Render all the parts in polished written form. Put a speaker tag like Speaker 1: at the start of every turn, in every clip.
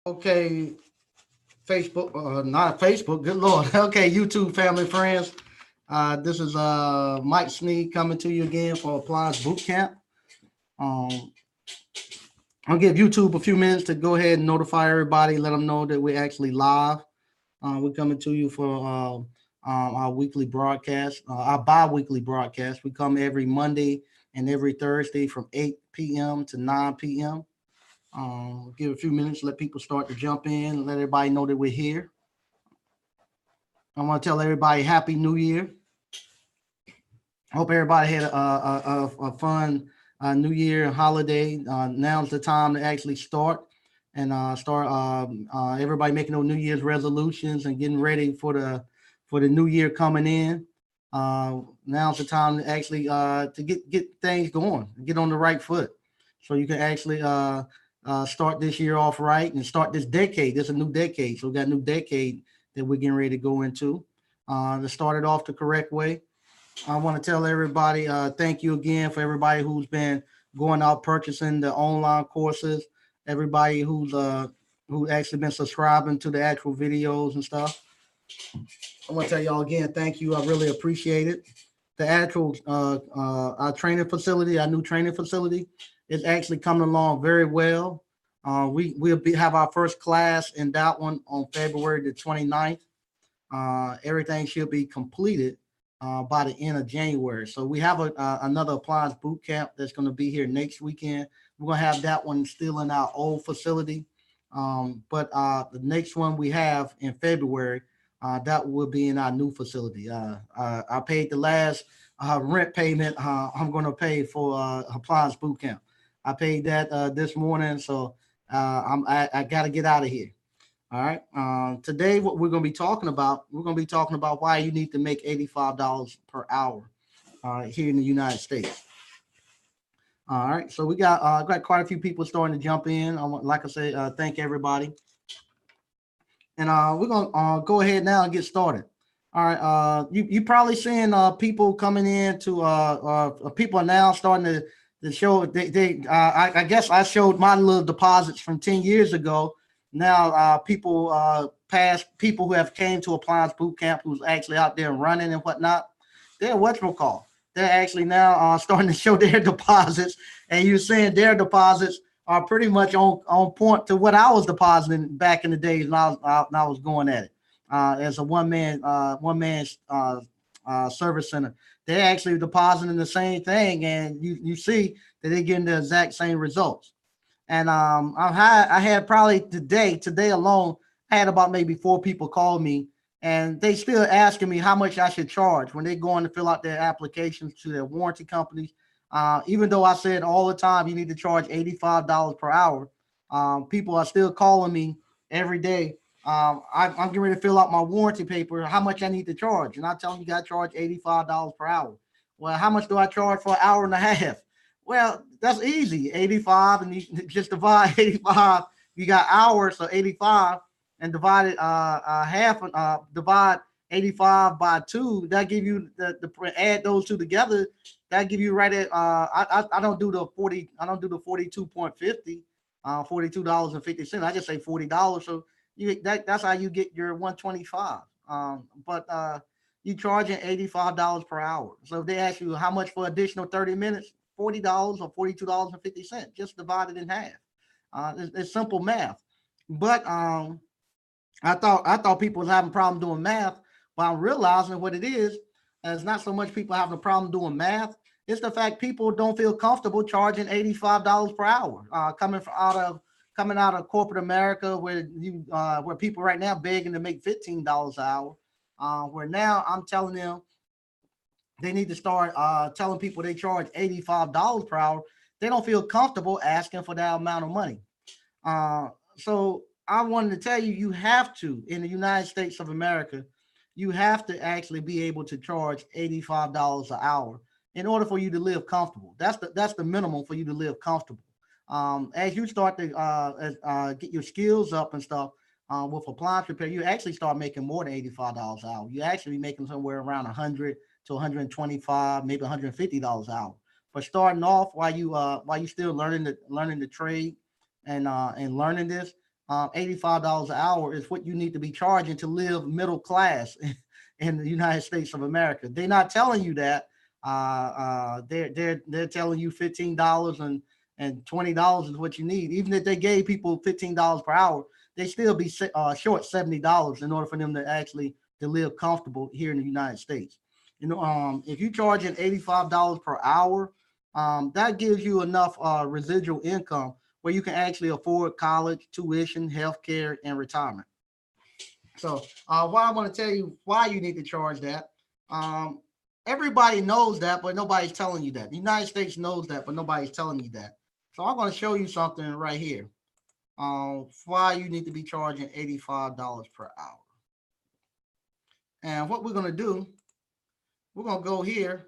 Speaker 1: Okay, Facebook, not Facebook, good Lord. Okay, YouTube family friends. This is Mike Sneed coming to you again for Appliance Boot Camp. Um, I'll give YouTube a few minutes to go ahead and notify everybody, let them know that we're actually live. We're coming to you for our weekly broadcast, our bi-weekly broadcast. We come every Monday and every Thursday from 8 p.m. to 9 p.m. Give a few minutes, let people start to jump in, let everybody know that we're here. I want to tell everybody Happy New Year. Hope everybody had a fun New Year holiday. Now's the time to actually start and start. Everybody making those New Year's resolutions and getting ready for the new year coming in. Now's the time to actually to get things going, get on the right foot, so you can actually start this year off right and start this decade. This is a new decade, so we got a new decade that we're getting ready to go into. To start it off the correct way. I want to tell everybody thank you again for everybody who's been going out purchasing the online courses, everybody who actually been subscribing to the actual videos and stuff. I want to tell y'all again, thank you. I really appreciate it. The actual our training facility, our new training facility, is actually coming along very well. Have our first class in that one on February the 29th. Everything should be completed by the end of January. So we have another appliance boot camp that's going to be here next weekend. We're going to have that one still in our old facility. But the next one we have in February, that will be in our new facility. I paid the last rent payment I'm going to pay for appliance boot camp. I paid that this morning, so I got to get out of here. All right. Today, what we're going to be talking about why you need to make $85 per hour here in the United States. All right. So we got quite a few people starting to jump in. Like I said, thank everybody, and we're gonna go ahead now and get started. All right. You probably seeing people coming in to people are now starting to show I guess I showed my little deposits from 10 years ago. Now people past people who have came to appliance boot camp who's actually out there running and whatnot, they're whatchamacall. They're actually now starting to show their deposits, and you're seeing their deposits are pretty much on point to what I was depositing back in the days when I was going at it as a one man service center. They're actually depositing the same thing, and you see that they're getting the exact same results. And I had probably today alone, I had about maybe four people call me, and they still asking me how much I should charge when they go in to fill out their applications to their warranty companies. Even though I said all the time you need to charge $85 per hour, people are still calling me every day. I'm getting ready to fill out my warranty paper, how much I need to charge. And I tell them you got to charge $85 per hour. Well, how much do I charge for an hour and a half? Well, that's easy. 85, and you just divide 85. You got hours, so 85, and divide it half. Divide 85 by two. That give you the add those two together. That give you right at I don't do the 40. I don't do the 42.50. $42.50. I just say $40. So that's how you get your 125. But you charging $85 per hour. So if they ask you how much for additional 30 minutes, $40 or $42.50. Just divide it in half. It's simple math. But I thought people was having a problem doing math, but I'm realizing what it is. And it's not so much people having a problem doing math. It's the fact people don't feel comfortable charging $85 per hour. Coming out of corporate America, where people right now begging to make $15 an hour. Where now I'm telling them they need to start telling people they charge $85 per hour. They don't feel comfortable asking for that amount of money. So I wanted to tell you, you have to, in the United States of America, you have to actually be able to charge $85 an hour in order for you to live comfortable. That's the minimum for you to live comfortable. As you start to get your skills up and stuff with appliance repair, you actually start making more than $85 an hour. You actually making somewhere around 100 to 125, maybe $150 an hour. But starting off while you still learning the trade and learning this, $85 an hour is what you need to be charging to live middle class in the United States of America. They're not telling you that. They're telling you $15 and $20 is what you need. Even if they gave people $15 per hour, they still be short $70 in order for them to actually to live comfortable here in the United States. If you're charging $85 per hour, that gives you enough residual income where you can actually afford college, tuition, healthcare, and retirement. So why I want to tell you why you need to charge that. Everybody knows that, but nobody's telling you that. The United States knows that, but nobody's telling you that. So I'm going to show you something right here. Why you need to be charging $85 per hour. And what we're going to do, we're going to go here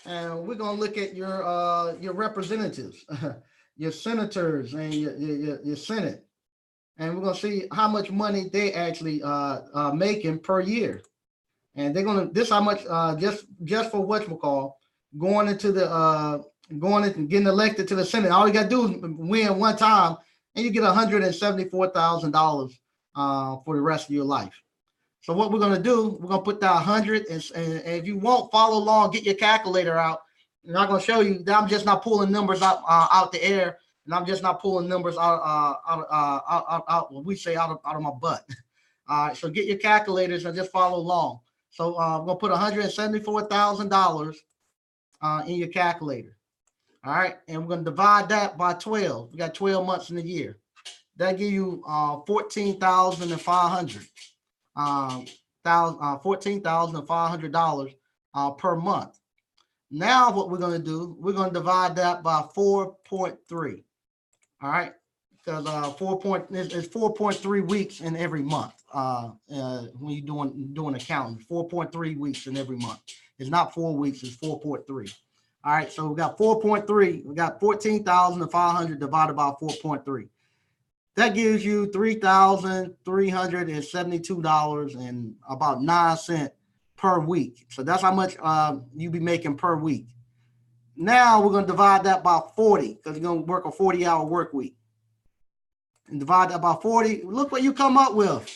Speaker 1: and we're going to look at your representatives, your senators, and your Senate. And we're going to see how much money they actually making per year. And they're going to, this how much, just for whatchamacall, going into getting elected to the Senate. All you got to do is win one time and you get $174,000 for the rest of your life. So what we're going to do, we're going to put that 100, and if you won't follow along, get your calculator out. And I'm going to show you that I'm just not pulling numbers out the air, and I'm just not pulling numbers out what we say out of my butt. All right, so get your calculators and just follow along. So I'm going to put $174,000 in your calculator. All right, and we're going to divide that by 12. We got 12 months in a year. That give you $14,500. $14,500 per month. Now what we're going to do, we're going to divide that by 4.3. All right, because it's 4.3 weeks in every month. When you're doing accounting, 4.3 weeks in every month. It's not 4 weeks, it's 4.3. All right, so we got 4.3. We got 14,500 divided by 4.3. That gives you $3,372 and about 9 cents per week. So that's how much you be making per week. Now we're going to divide that by 40 because you're going to work a 40-hour work week. And divide that by 40. Look what you come up with.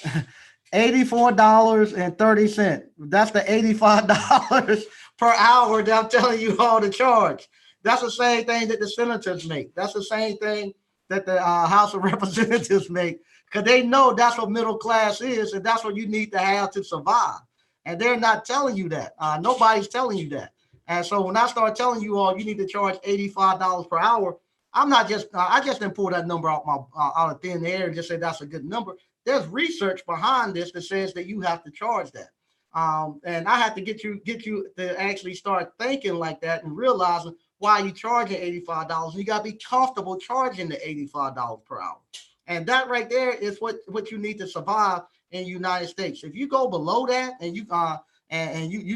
Speaker 1: $84.30. That's the $85 per hour that I'm telling you all to charge. That's the same thing that the senators make. That's the same thing that the House of Representatives make, because they know that's what middle class is, and that's what you need to have to survive. And they're not telling you that. Nobody's telling you that. And so when I start telling you all you need to charge $85 per hour, I'm not just I just didn't pull that number out of thin air and just say that's a good number. There's research behind this that says that you have to charge that. And I have to get you to actually start thinking like that and realizing why you're charging $85. You got to be comfortable charging the $85 per hour. And that right there is what you need to survive in the United States. If you go below that and you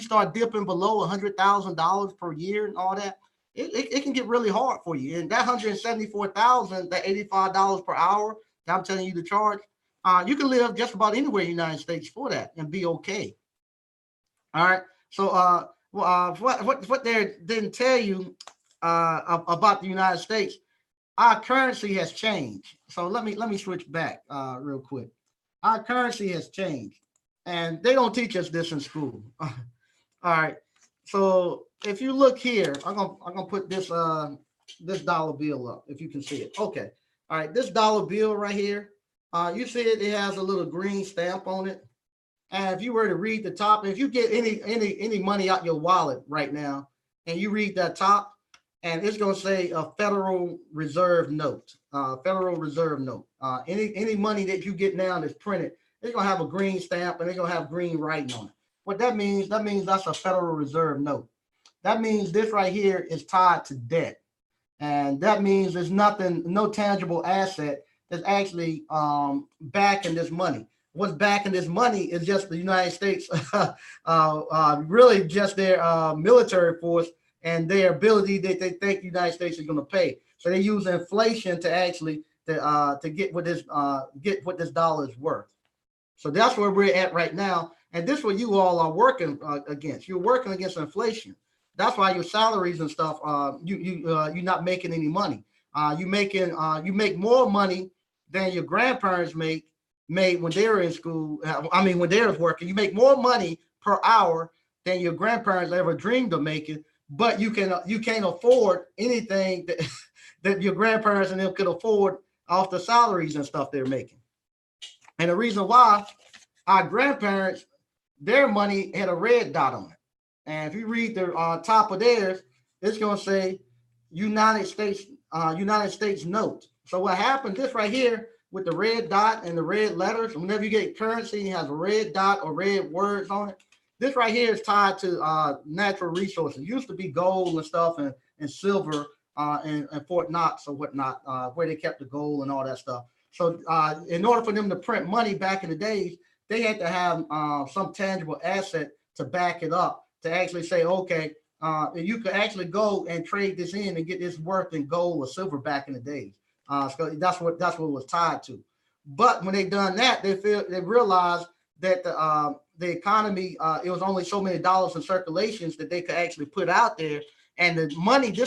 Speaker 1: start dipping below $100,000 per year and all that, it can get really hard for you. And that $174,000, that $85 per hour that I'm telling you to charge, you can live just about anywhere in the United States for that and be okay. All right. So what they didn't tell you about the United States, our currency has changed. So let me switch back real quick. Our currency has changed, and they don't teach us this in school. All right. So if you look here, I'm gonna put this dollar bill up if you can see it. Okay. All right. This dollar bill right here, you see it has a little green stamp on it. And if you were to read the top, if you get any money out your wallet right now, and you read that top, and it's going to say a Federal Reserve note, Federal Reserve note. Any money that you get now that's printed, it's going to have a green stamp and it's going to have green writing on it. What that means that's a Federal Reserve note. That means this right here is tied to debt, and that means there's no tangible asset that's actually backing this money. What's backing this money is just the United States, really just their military force and their ability that they think the United States is going to pay. So they use inflation to actually to get what this dollar is worth. So that's where we're at right now, and this is what you all are working against. You're working against inflation. That's why your salaries and stuff, you're not making any money. You make more money than your grandparents made when they were in school. I mean, when they were working, you make more money per hour than your grandparents ever dreamed of making. But you can't afford anything that that your grandparents and them could afford off the salaries and stuff they're making. And the reason why our grandparents, their money had a red dot on it. And if you read the top of theirs, it's going to say United States note. So what happened, this right here with the red dot and the red letters, whenever you get currency, it has a red dot or red words on it. This right here is tied to natural resources. It used to be gold and stuff and silver and Fort Knox or whatnot, where they kept the gold and all that stuff. So in order for them to print money back in the days, they had to have some tangible asset to back it up, to actually say, okay, you could actually go and trade this in and get this worth in gold or silver back in the days. So that's what it was tied to. But when they done that, they realized that the economy, it was only so many dollars in circulations that they could actually put out there. And this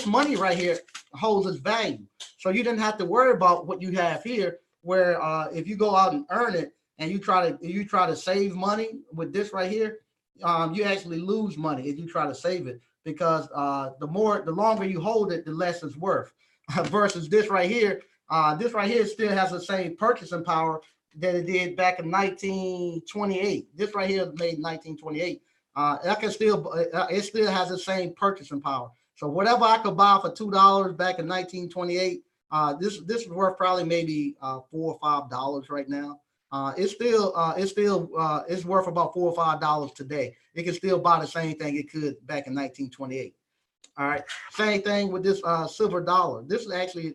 Speaker 1: money right here holds its value. So you didn't have to worry about what you have here, where if you go out and earn it and you try to save money with this right here, you actually lose money if you try to save it, because the longer you hold it, the less it's worth. Versus this right here still has the same purchasing power that it did back in 1928. This right here was made in 1928. It still has the same purchasing power. So whatever I could buy for $2 back in 1928, this is worth probably maybe $4 or $5 right now. It's worth about $4 or $5 today. It can still buy the same thing it could back in 1928. All right, same thing with this silver dollar. This is actually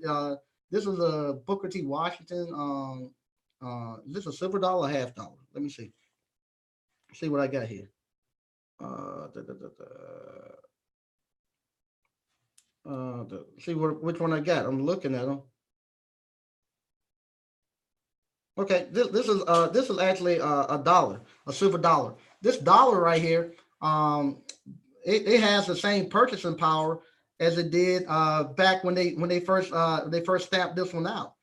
Speaker 1: this is a Booker T. Washington. Is this a silver dollar or half dollar? Let me see. See what I got here. See which one I got. I'm looking at them. Okay, this is actually a dollar, a silver dollar. This dollar right here, it has the same purchasing power as it did back when they first stamped this one out.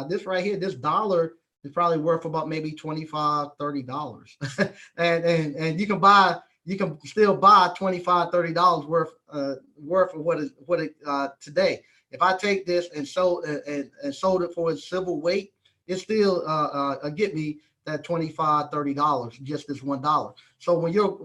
Speaker 1: This right here, this dollar is probably worth about maybe $25-$30. and you can still buy $25-$30 worth of what it today. If I take this and sold it for its silver weight, it still get me that $25-$30, just this $1. So when your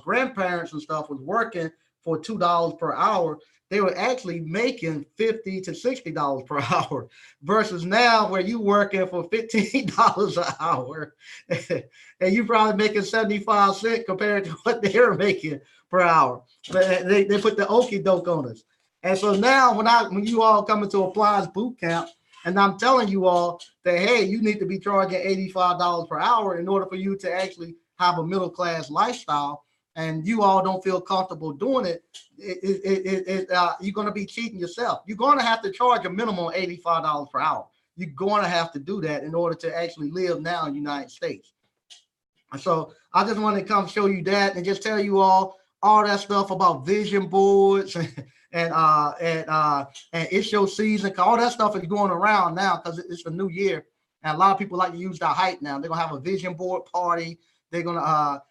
Speaker 1: grandparents and stuff was working for $2 per hour, they were actually making $50 to $60 per hour, versus now where you working for $15 an hour and you probably making 75 cents compared to what they're making per hour. But they put the okie doke on us. And so now when you all come into Appliance Boot Camp, and I'm telling you all that, hey, you need to be charging $85 per hour in order for you to actually have a middle class lifestyle, and you all don't feel comfortable doing it, you're going to be cheating yourself. You're going to have to charge a minimum $85 per hour. You're going to have to do that in order to actually live now in the United States. So I just want to come show you that and just tell you all that stuff about vision boards and it's your season. All that stuff is going around now because it's a new year, and a lot of people like to use the hype now. They're gonna have a vision board party. They're gonna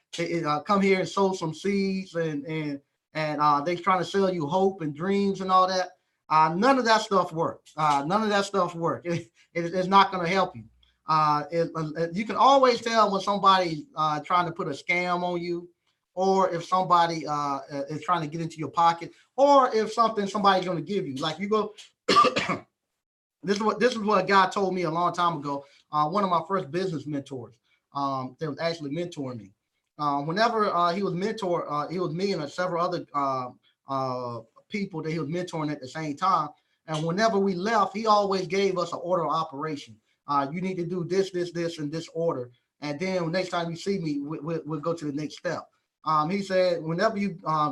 Speaker 1: come here and sow some seeds, and they're trying to sell you hope and dreams and all that. None of that stuff works. It's not gonna help you. You can always tell when somebody's trying to put a scam on you, or if somebody is trying to get into your pocket, or if somebody's going to give you. Like you go, this is what a guy told me a long time ago. One of my first business mentors that was actually mentoring me. Whenever he was me and several other people that he was mentoring at the same time. And whenever we left, he always gave us an order of operation. You need to do this, in this order. And then next time you see me, we'll go to the next step. He said, whenever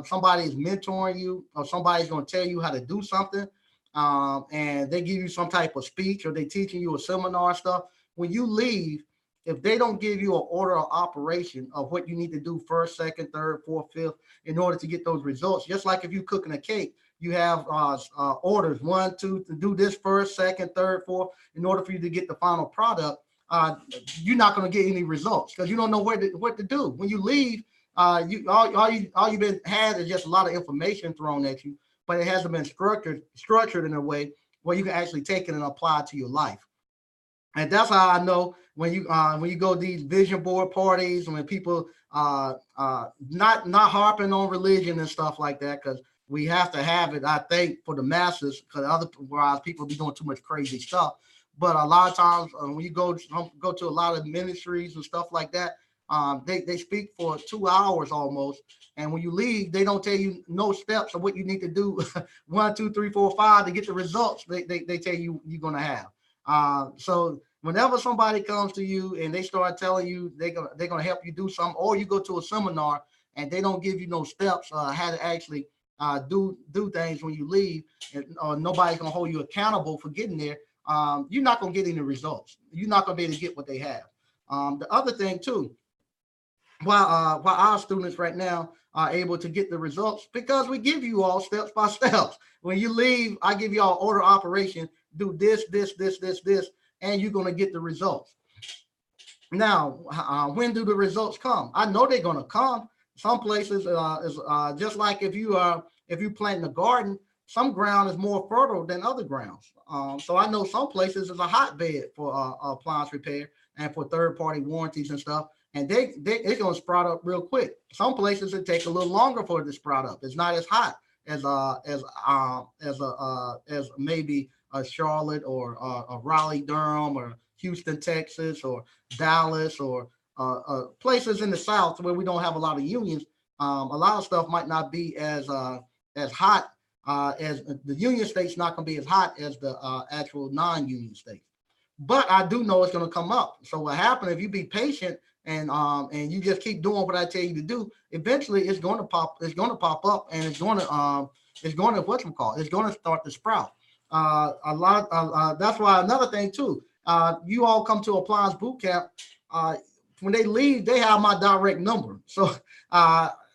Speaker 1: somebody is mentoring you, or somebody's going to tell you how to do something, and they give you some type of speech, or they teaching you a seminar stuff, when you leave, if they don't give you an order of operation of what you need to do first, second, third, fourth, fifth, in order to get those results, just like if you're cooking a cake, you have orders 1, 2 to do this first, second, third, fourth, in order for you to get the final product. You're not going to get any results because you don't know what to do. When you leave, all you've been had is just a lot of information thrown at you, but it hasn't been structured in a way where you can actually take it and apply it to your life. And that's how I know when you go to these vision board parties, when people not harping on religion and stuff like that, because we have to have it, I think, for the masses, because otherwise people be doing too much crazy stuff. But a lot of times when you go to a lot of ministries and stuff like that, they speak for 2 hours almost, and when you leave, they don't tell you no steps of what you need to do 1, 2, 3, 4, 5 to get the results they tell you you're going to have. So whenever somebody comes to you and they start telling you they're gonna help you do something, or you go to a seminar and they don't give you no steps how to actually do things when you leave, and nobody's gonna hold you accountable for getting there, you're not gonna get any results. You're not gonna be able to get what they have. The other thing too, while our students right now are able to get the results, because we give you all steps by steps. When you leave, I give you all order operation, do this, and you're going to get the results. Now, when do the results come? I know they're going to come. Some places is just like if you plant in a garden, some ground is more fertile than other grounds. So I know some places is a hotbed for appliance repair and for third-party warranties and stuff, and it's going to sprout up real quick. Some places it take a little longer for it to sprout up. It's not as hot as maybe a Charlotte or a Raleigh, Durham, or Houston, Texas, or Dallas, or places in the South where we don't have a lot of unions. A lot of stuff might not be as hot as the union states. Not going to be as hot as the actual non-union states. But I do know it's going to come up. So what happens if you be patient and you just keep doing what I tell you to do? Eventually, it's going to pop. It's going to pop up, and it's going to It's going to start to sprout. That's why another thing too. You all come to Appliance Boot Camp. When they leave, they have my direct number. So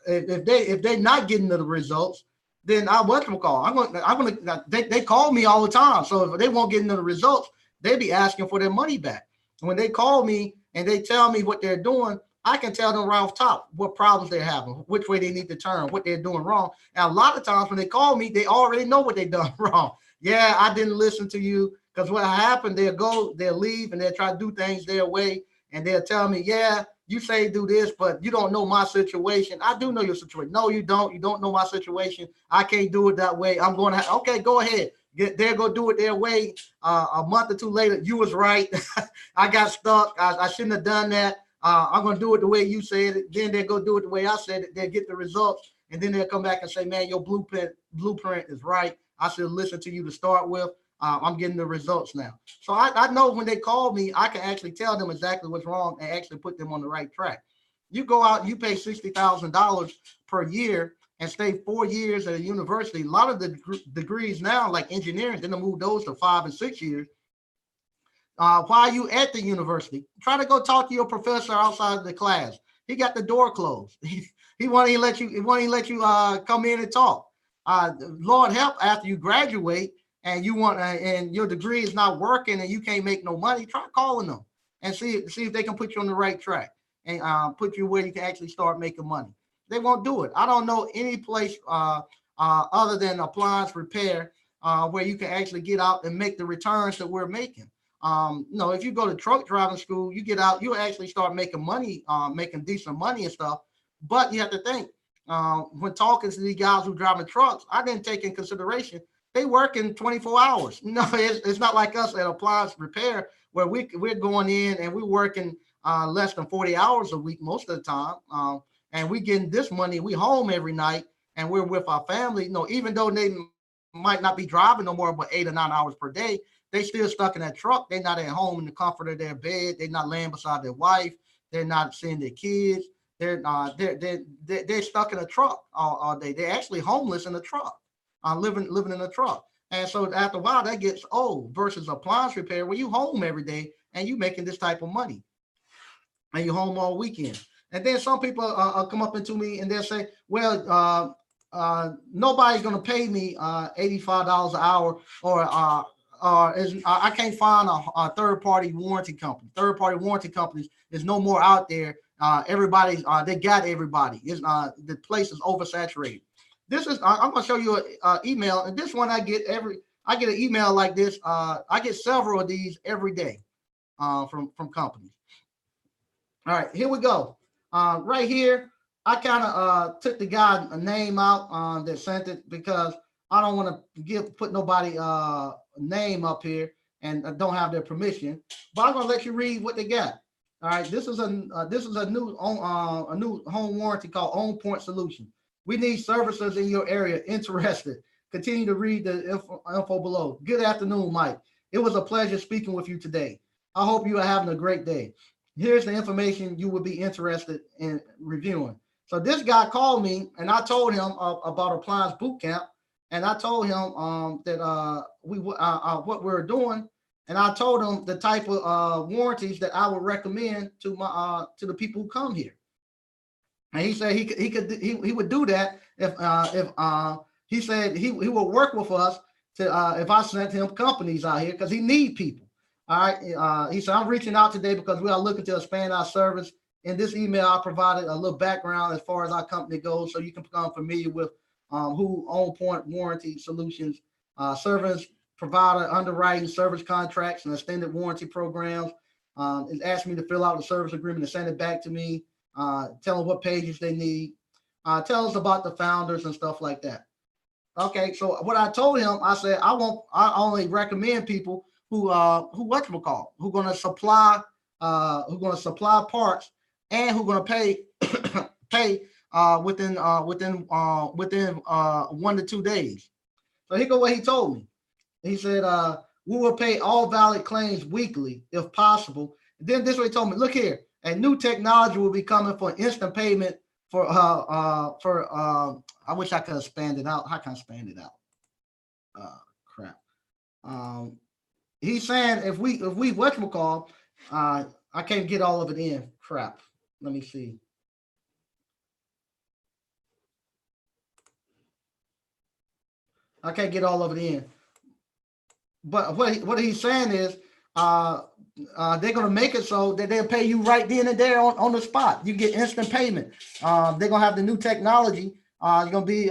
Speaker 1: if they're not getting the results, then they call me all the time. So if they won't get into the results, they be asking for their money back. And when they call me and they tell me what they're doing, I can tell them right off top what problems they're having, which way they need to turn, what they're doing wrong. And a lot of times when they call me, they already know what they've done wrong. Yeah, I didn't listen to you, because what happened, they'll leave, and they'll try to do things their way. And they'll tell me, yeah, you say do this, but you don't know my situation. I do know your situation. No, you don't. You don't know my situation. I can't do it that way. I'm going to okay, go ahead. They'll go do it their way. A month or two later, you was right. I got stuck. I shouldn't have done that. I'm going to do it the way you said it. Then they'll go do it the way I said it. They'll get the results. And then they'll come back and say, man, your blueprint is right. I should listen to you to start with. I'm getting the results now. So I know when they call me, I can actually tell them exactly what's wrong and actually put them on the right track. You go out, you pay $60,000 per year and stay 4 years at a university. A lot of the degrees now, like engineering, then they move those to 5 and 6 years. While are you at the university, try to go talk to your professor outside of the class. He got the door closed. He won't even let you come in and talk. Lord help, after you graduate and and your degree is not working and you can't make no money, try calling them and see if they can put you on the right track and put you where you can actually start making money. They won't do it. I don't know any place other than appliance repair where you can actually get out and make the returns that we're making. If you go to truck driving school, you get out, you actually start making money, making decent money and stuff. But you have to think, when talking to these guys who driving trucks, I didn't take in consideration they work in 24 hours. It's not like us at appliance repair where we're going in and we're working less than 40 hours a week most of the time. And we getting this money, we home every night and we're with our family. Even though they might not be driving no more but 8 or 9 hours per day, they still stuck in that truck. They're not at home in the comfort of their bed. They're not laying beside their wife. They're not seeing their kids. They're stuck in a truck all day. They're actually homeless in a truck, living in a truck. And so after a while, that gets old versus appliance repair where you home every day and you making this type of money and you home all weekend. And then some people come up into me and they'll say, well, nobody's gonna pay me $85 an hour, I can't find a third-party warranty company. Third-party warranty companies is no more out there. Everybody's they got everybody. The place is oversaturated. I'm gonna show you an email, and this one I get an email like this. I get several of these every day from companies. All right, here we go. Right here, I kind of took the guy's name out that sent it because I don't want to put nobody name up here and don't have their permission. But I'm gonna let you read what they got. All right, this is a new home warranty called On Point Solution. We need services in your area interested. Continue to read the info below. Good afternoon, Mike. It was a pleasure speaking with you today. I hope you are having a great day. Here's the information you would be interested in reviewing. So this guy called me, and I told him about Appliance Bootcamp, and I told him that what we're doing, and I told him the type of warranties that I would recommend to the people who come here. And he said he would do that if he said he would work with us to if I sent him companies out here because he need people. All right. He said, I'm reaching out today because we are looking to expand our service. In this email, I provided a little background as far as our company goes, so you can become familiar with who On Point Warranty Solutions, service provider, underwriting, service contracts, and extended warranty programs. It asked me to fill out the service agreement and send it back to me. Tell them what pages they need. Tell us about the founders and stuff like that. Okay, so what I told him, I said, I only recommend people who gonna supply parts and who gonna pay within 1 to 2 days. So here go what he told me. He said, we will pay all valid claims weekly if possible. Then this way he told me, look here, a new technology will be coming for instant payment for I wish I could expand it out. How can I expand it out? Crap. He's saying if we whatchamacall, I can't get all of it in. Crap. Let me see. I can't get all of it in. But what he's saying is they're going to make it so that they'll pay you right then and there on the spot. You get instant payment. They're going to have the new technology. It's going to be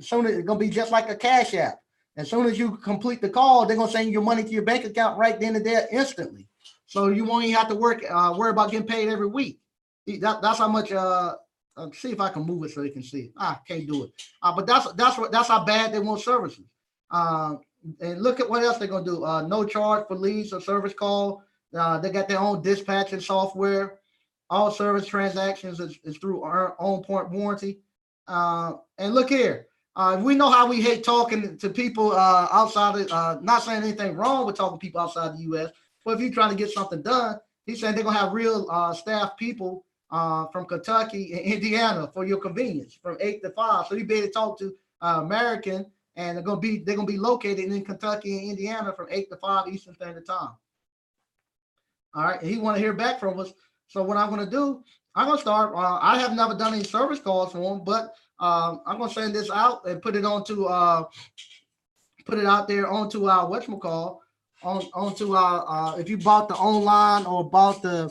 Speaker 1: soon. It's going to be just like a Cash App. As soon as you complete the call, they're going to send your money to your bank account right then and there instantly. So you won't even have to worry about getting paid every week. That's how much. See if I can move it so they can see. Can't do it. But that's how bad they want services. And look at what else they're gonna do. No charge for leads or service call. They got their own dispatching software. All service transactions is through our On Point Warranty. And look here, we know how we hate talking to people outside. Not saying anything wrong with talking to people outside the U.S., but if you're trying to get something done, he's saying they're gonna have real staff people from Kentucky and Indiana for your convenience from 8 to 5. So you be able to talk to American. And they're gonna be located in Kentucky and Indiana from 8 to 5 Eastern Standard Time. All right, and he want to hear back from us. So what I'm gonna do, I'm gonna start. I have never done any service calls for him, but I'm gonna send this out and put it out there onto our whatchamacall, onto our if you bought the online or bought the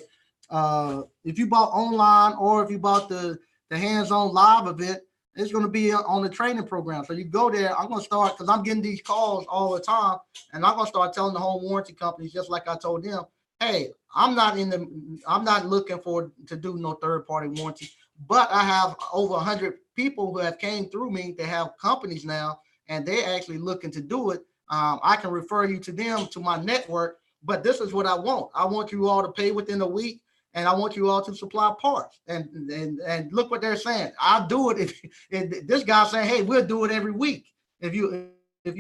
Speaker 1: if you bought online or if you bought the hands-on live event. It's going to be on the training program. So you go there. I'm going to start because I'm getting these calls all the time. And I'm going to start telling the home warranty companies, just like I told them, hey, I'm not looking to do no third party warranty, but I have over 100 people who have came through me that have companies now, and they're actually looking to do it. I can refer you to them, to my network, but this is what I want. I want you all to pay within a week. And I want you all to supply parts. And look what they're saying. I'll do it if this guy's saying, hey, we'll do it every week if you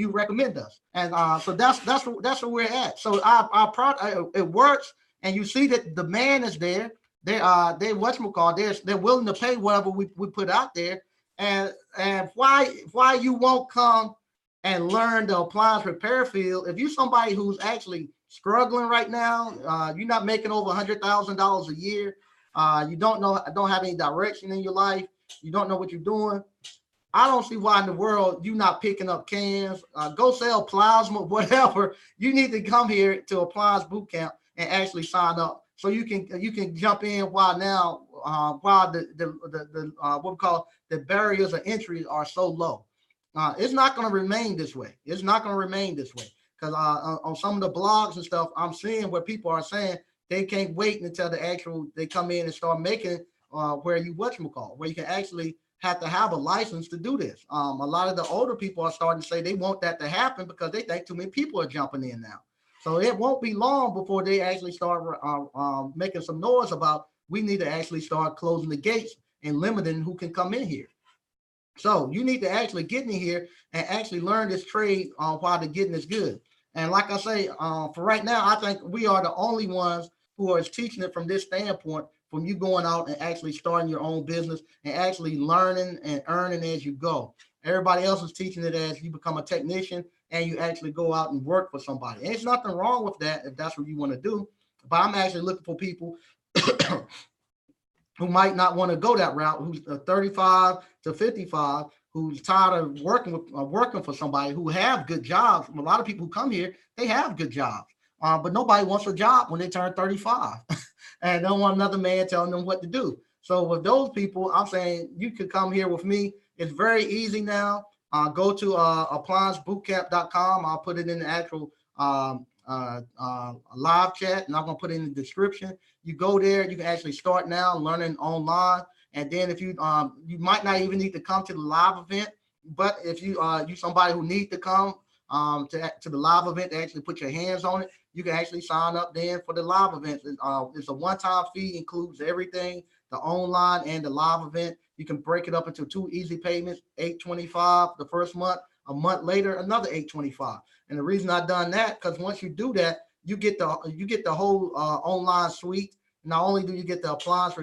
Speaker 1: recommend us. And so that's where we're at. So our product it works, and you see that the demand is there. They're willing to pay whatever we put out there. And why you won't come and learn the appliance repair field if you're somebody who's actually struggling right now, you're not making over $100,000 a year. You don't have any direction in your life. You don't know what you're doing. I don't see why in the world you not picking up cans. Go sell plasma, whatever. You need to come here to Appliance Boot Camp and actually sign up so you can jump in while the what we call the barriers of entry are so low. It's not going to remain this way. It's not going to remain this way because on some of the blogs and stuff, I'm seeing where people are saying they can't wait until they come in and start making where you whatchamacall, where you can actually have to have a license to do this. A lot of the older people are starting to say they want that to happen because they think too many people are jumping in now. So it won't be long before they actually start making some noise about we need to actually start closing the gates and limiting who can come in here. So you need to actually get in here and actually learn this trade while the getting is good. And like I say, for right now, I think we are the only ones who are teaching it from this standpoint, from you going out and actually starting your own business and actually learning and earning as you go. Everybody else is teaching it as you become a technician and you actually go out and work for somebody. And there's nothing wrong with that if that's what you want to do. But I'm actually looking for people who might not want to go that route, who's 35 to 55, who's tired of working for somebody who have good jobs. A lot of people who come here, they have good jobs, but nobody wants a job when they turn 35 and don't want another man telling them what to do. So with those people, I'm saying you could come here with me. It's very easy now. Go to appliancebootcamp.com. I'll put it in the actual live chat, and I'm going to put it in the description. You go there, you can actually start now learning online. And then if you might not even need to come to the live event, but if you somebody who needs to come to the live event to actually put your hands on it, you can actually sign up then for the live event. It's a one-time fee, includes everything, the online and the live event. You can break it up into 2 easy payments, $825 the first month, a month later, another $825. And the reason I've done that, because once you do that, you get the whole online suite. Not only do you get the appliance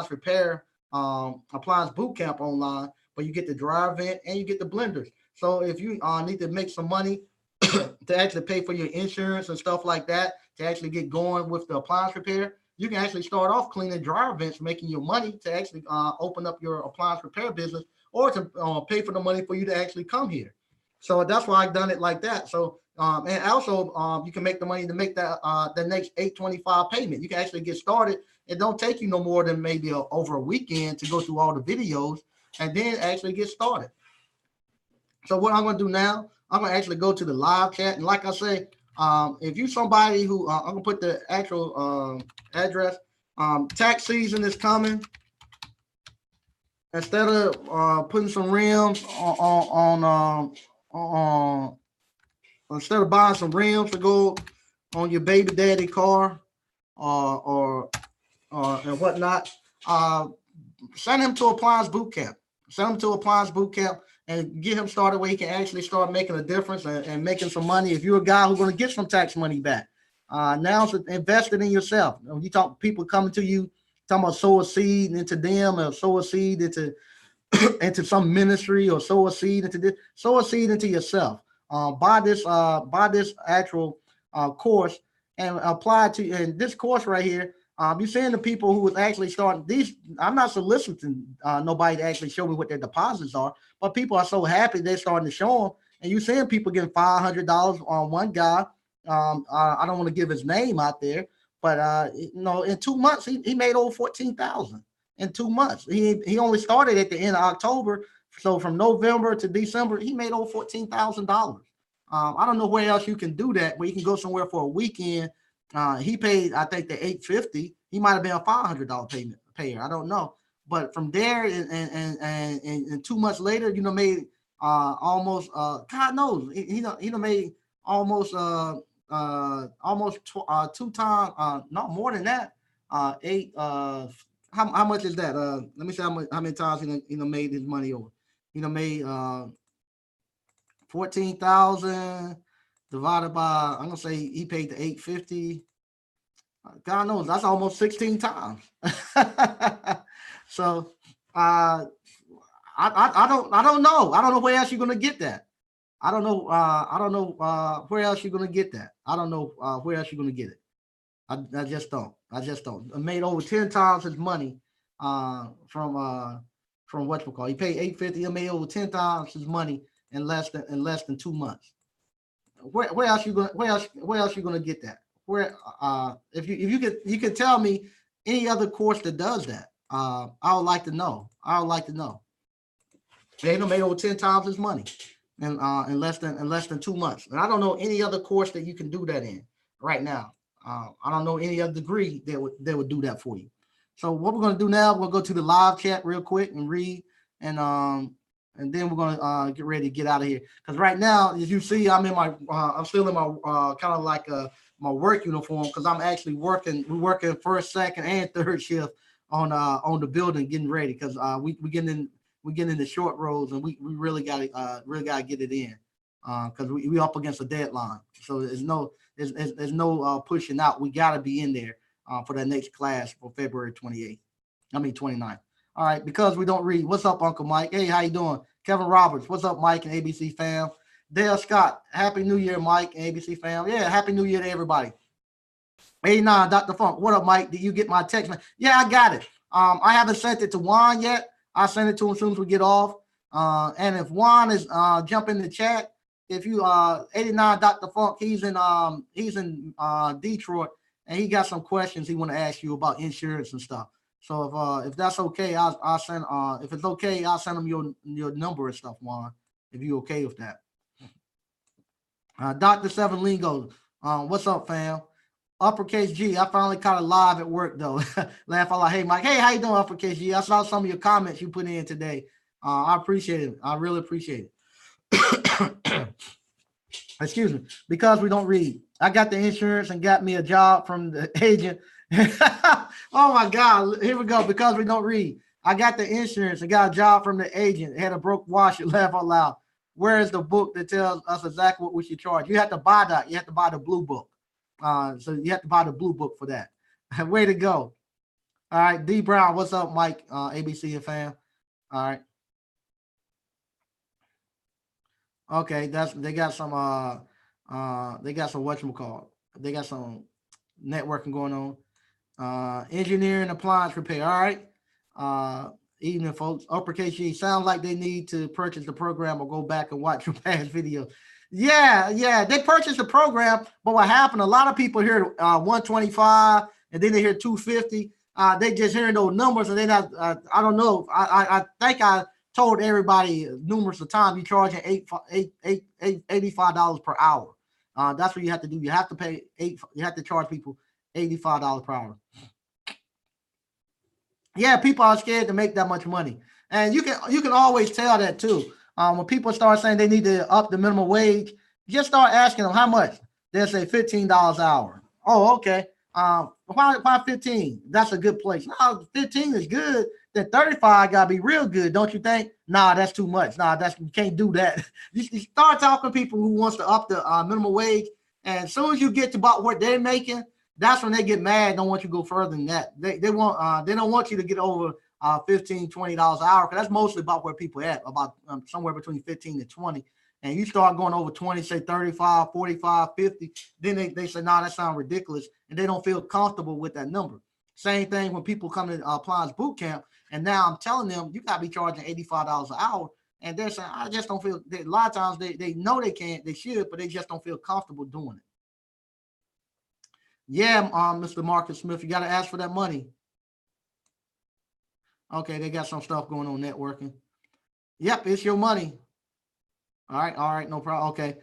Speaker 1: repair, appliance boot camp online, but you get the dry vent and you get the blenders. So if you need to make some money to actually pay for your insurance and stuff like that, to actually get going with the appliance repair, you can actually start off cleaning dryer vents, making your money to actually open up your appliance repair business, or to pay for the money for you to actually come here. So that's why I've done it like that. So and also you can make the money to make that the next $825 payment. You can actually get started. It don't take you no more than maybe over a weekend to go through all the videos and then actually get started. So what I'm going to do now, I'm going to actually go to the live chat. And like I say, if you somebody who, I'm going to put the actual address. Tax season is coming. Instead of putting some rims instead of buying some rims to go on your baby daddy car or and whatnot, send him to Appliance Boot Camp. Send him to Appliance Boot Camp and get him started where he can actually start making a difference and making some money. If you're a guy who's going to get some tax money back, now it's invested in yourself. You talk people coming to you, talking about sow a seed into them, or sow a seed into into some ministry, or sow a seed into this, sow a seed into yourself. Buy this actual course and apply to, and this course right here. You're seeing the people who was actually starting these. I'm not soliciting nobody to actually show me what their deposits are, but people are so happy they're starting to show them. And you're seeing people getting $500 on one guy. I don't want to give his name out there, but in 2 months he made over 14,000 in 2 months. He only started at the end of October, so from November to December he made over $14,000. I don't know where else you can do that, where you can go somewhere for a weekend. He paid, I think, the $850. He might have been a $500 payment payer. I don't know, but from there and 2 months later, made almost God knows he made almost 2 times, no more than that. Eight. How much is that? Let me see how many times he made his money over. Made 14,000 divided by, I'm gonna say he paid the $850. God knows that's almost 16 times. So I don't know. I don't know where else you're gonna get that. I don't know where else you're gonna get that. I don't know where else you're gonna get it. I just don't. I made over 10 times his money from from what we call. He paid $850. He made over 10 times his money in less than 2 months. Where else you gonna get that? Where if you could tell me any other course that does that, I would like to know. They made over 10 times his money in less than 2 months. And I don't know any other course that you can do that in right now. I don't know any other degree that would do that for you. So what we're gonna do now, we'll go to the live chat real quick and read, and then we're gonna get ready to get out of here. Because right now, as you see, I'm still in my kind of like my work uniform, because I'm actually working. We're working first, second, and third shift on the building, getting ready, because we getting in the short rows, and we really gotta get it in, because we up against a deadline. So there's no pushing out. We gotta be in there for that next class for February 29th. All right, because we don't read. What's up, Uncle Mike? Hey, how you doing? Kevin Roberts, what's up, Mike and ABC fam? Dale Scott, Happy New Year, Mike and ABC fam. Yeah, Happy New Year to everybody. 89, Dr. Funk, what up, Mike? Did you get my text? Yeah, I got it. I haven't sent it to Juan yet. I'll send it to him as soon as we get off. And if Juan is jump in the chat, if you 89 Dr. Funk, he's in Detroit, and he got some questions he want to ask you about insurance and stuff. So if that's okay, I'll send if it's okay, I'll send him your number and stuff, Juan, if you okay with that. Dr. Seven Lingo, what's up, fam? Uppercase G, I finally caught it live at work though. Laugh out loud. Hey, Mike. Hey, how you doing, Uppercase G? I saw some of your comments you put in today. I appreciate it. I really appreciate it. Excuse me. Because we don't read. I got the insurance and got me a job from the agent. Oh my God. Here we go. Because we don't read. I got the insurance and got a job from the agent. Had a broke washer. Laugh out loud. Where is the book that tells us exactly what we should charge? You have to buy that. You have to buy the blue book. So you have to buy the blue book for that. Way to go. All right. D Brown, what's up, Mike? ABC and fam. All right. Okay, they got some whatchamacallit. They got some networking going on. Engineering, appliance repair. All right. Evening, folks. Uppercase G, sounds like they need to purchase the program or go back and watch your past videos. Yeah, they purchased the program, but what happened? A lot of people hear 125, and then they hear 250. They just hearing those numbers, and they not. I don't know. I think I told everybody numerous of times, you're charging $85 per hour. That's what you have to do. You have to pay you have to charge people $85 per hour. Yeah, people are scared to make that much money, and you can always tell that too. When people start saying they need to up the minimum wage, just start asking them how much. They'll say $15 an hour. Oh, okay. Why 15? That's a good place. No, 15 is good. Then 35 gotta be real good, don't you think? Nah, that's too much. Nah, you can't do that. You start talking to people who wants to up the minimum wage, and as soon as you get to about what they're making, that's when they get mad. Don't want you to go further than that. They don't want you to get over $15, $20 an hour, because that's mostly about where people at, about somewhere between 15 and 20. And you start going over 20, say 35, 45, 50, then they say, nah, that sounds ridiculous, and they don't feel comfortable with that number. Same thing when people come to Appliance Boot Camp, and now I'm telling them, you got to be charging $85 an hour, and they're saying, I just don't feel, a lot of times they know they can't, they should, but they just don't feel comfortable doing it. Yeah, Mr. Marcus Smith, you got to ask for that money. Okay, they got some stuff going on networking. Yep, it's your money. All right, no problem. Okay.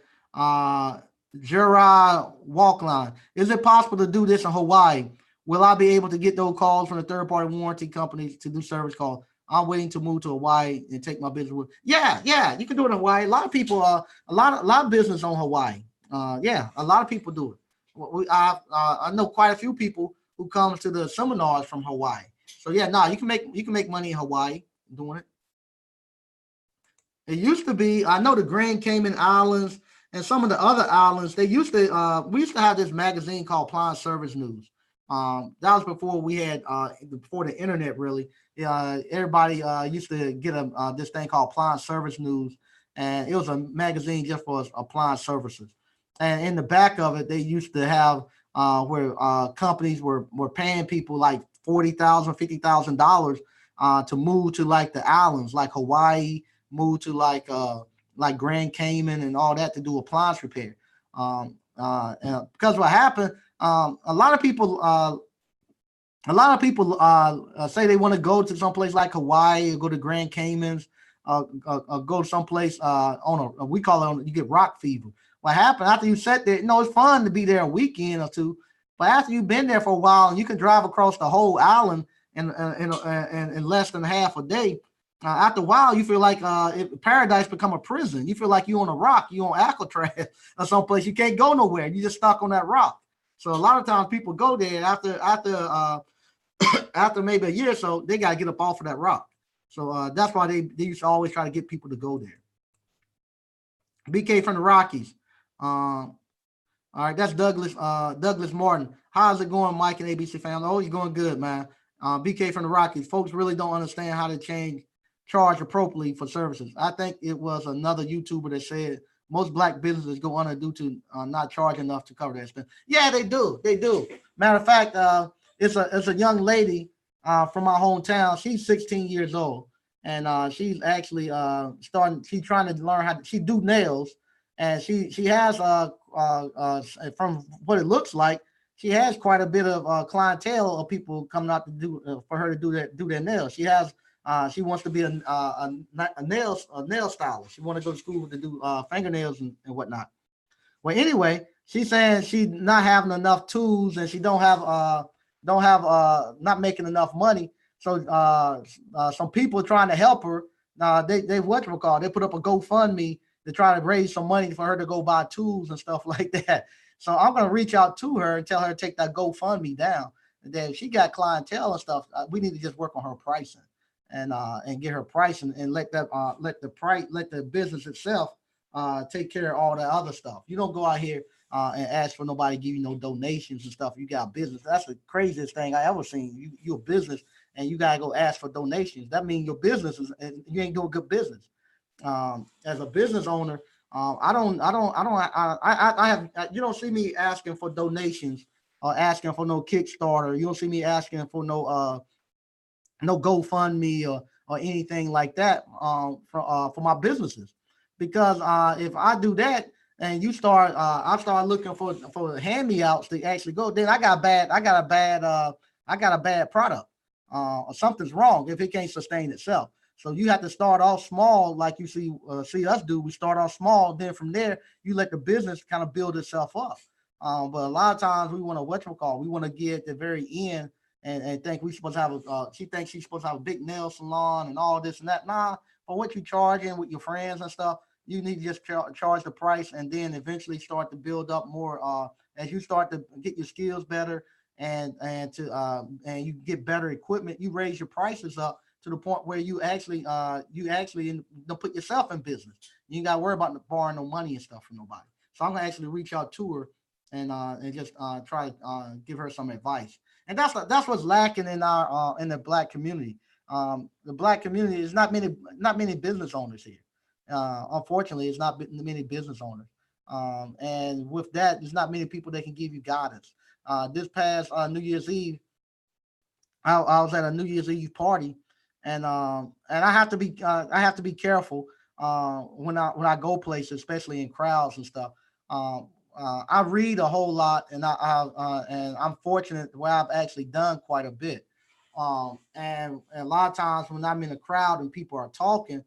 Speaker 1: Gerard Walkline. Is it possible to do this in Hawaii? Will I be able to get those calls from the third-party warranty companies to do service calls? I'm waiting to move to Hawaii and take my business with. Yeah, you can do it in Hawaii. A lot of people, a lot of business on Hawaii. Yeah, a lot of people do it. I know quite a few people who come to the seminars from Hawaii. So yeah, you can make money in Hawaii doing it. It used to be, I know the Grand Cayman Islands and some of the other islands, we used to have this magazine called Appliance Service News. That was before we had before the internet really. Everybody used to get this thing called Appliance Service News, and it was a magazine just for appliance services. And in the back of it, they used to have where companies were paying people like $40,000, $50,000 to move to like the islands, like Hawaii, move to like Grand Cayman and all that to do appliance repair. And because what happened, a lot of people say they want to go to someplace like Hawaii or go to Grand Caymans, go to someplace we call it you get rock fever. What happened after you sat there? It's fun to be there a weekend or two, but after you've been there for a while and you can drive across the whole island in less than half a day. After a while, you feel like paradise become a prison. You feel like you're on a rock, you're on Alcatraz or someplace. You can't go nowhere. You're just stuck on that rock. So a lot of times people go there after maybe a year or so, they got to get up off of that rock. So that's why they used to always try to get people to go there. BK from the Rockies. All right, that's Douglas Martin. How's it going, Mike and ABC family? Oh, you're going good, man. BK from the Rockies. Folks really don't understand how to charge appropriately for services. I think it was another YouTuber that said most black businesses go under due to not charging enough to cover their expense. Yeah, they do. They do. Matter of fact, it's a young lady from my hometown. She's 16 years old, and she's actually she's trying to learn how she do nails, and she has from what it looks like, she has quite a bit of clientele of people coming out to do for her to do their nails. She wants to be a nail stylist. She want to go to school to do fingernails and whatnot. Well, anyway, she's saying she's not having enough tools and she don't have not making enough money. So some people trying to help her. They They put up a GoFundMe to try to raise some money for her to go buy tools and stuff like that. So I'm gonna reach out to her and tell her to take that GoFundMe down. And then if she got clientele and stuff, we need to just work on her pricing and get her pricing and let the business itself take care of all the other stuff. You don't go out here and ask for nobody to give you no donations and stuff. You got a business. That's the craziest thing I ever seen. You're a business and you gotta go ask for donations. That means your business is and you ain't doing good business. As a business owner, you don't see me asking for donations or asking for no Kickstarter. You don't see me asking for no GoFundMe or anything like that for my businesses, because if I do that and I start looking for hand me outs to actually go, then I got a bad product. Something's wrong if it can't sustain itself. So you have to start off small, like you see us do. We start off small, then from there you let the business kind of build itself up. But a lot of times we want to we want to get at the very end and think we supposed to have she thinks she's supposed to have a big nail salon and all this and that. Nah, for what you charging with your friends and stuff, you need to just charge the price and then eventually start to build up more as you start to get your skills better and you get better equipment. You raise your prices up to the point where you actually don't put yourself in business. You ain't got to worry about borrowing no money and stuff from nobody. So I'm gonna actually reach out to her and just try to give her some advice. And that's what's lacking in the black community. The black community is not many business owners here. Unfortunately, it's not many business owners. And with that, there's not many people that can give you guidance. This past New Year's Eve, I was at a New Year's Eve party, and I have to be careful when I go places, especially in crowds and stuff. I read a whole lot, and and I'm fortunate where I've actually done quite a bit. And a lot of times when I'm in a crowd and people are talking,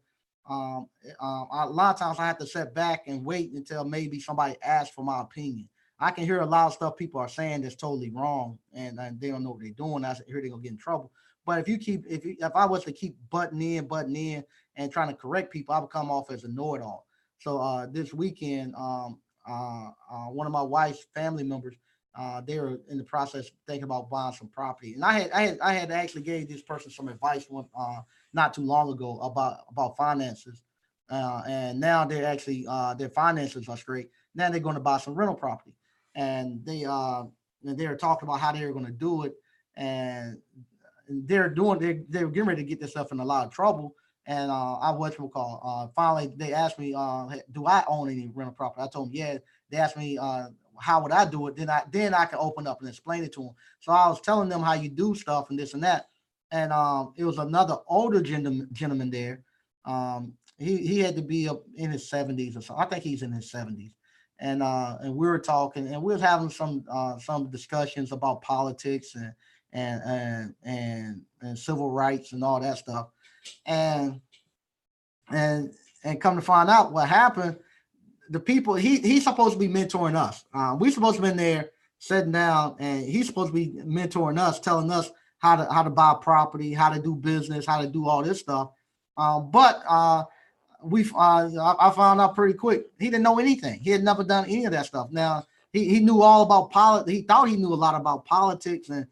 Speaker 1: a lot of times I have to sit back and wait until maybe somebody asks for my opinion. I can hear a lot of stuff people are saying that's totally wrong, and they don't know what they're doing. I hear they're gonna get in trouble. But if I was to keep butting in, and trying to correct people, I would come off as a know-it-all. So this weekend, one of my wife's family members, they were in the process thinking about buying some property, and I had actually gave this person some advice not too long ago about finances, and now they're actually their finances are straight. Now they're going to buy some rental property, and they're talking about how they're going to do it, and they're getting ready to get themselves in a lot of trouble. And finally they asked me, do I own any rental property? I told them, yeah. They asked me, how would I do it? Then I can open up and explain it to them. So I was telling them how you do stuff and this and that. and it was another older gentleman there. He had to be up in his 70s or so. I think he's in his 70s, and we were talking, and we was having some discussions about politics and civil rights and all that stuff, and and and come to find out what happened, the people he's supposed to be mentoring us. We supposed to be in there sitting down, and he's supposed to be mentoring us, telling us how to buy property, how to do business, how to do all this stuff. But I found out pretty quick he didn't know anything. He had never done any of that stuff. Now he knew all about politics. He thought he knew a lot about politics and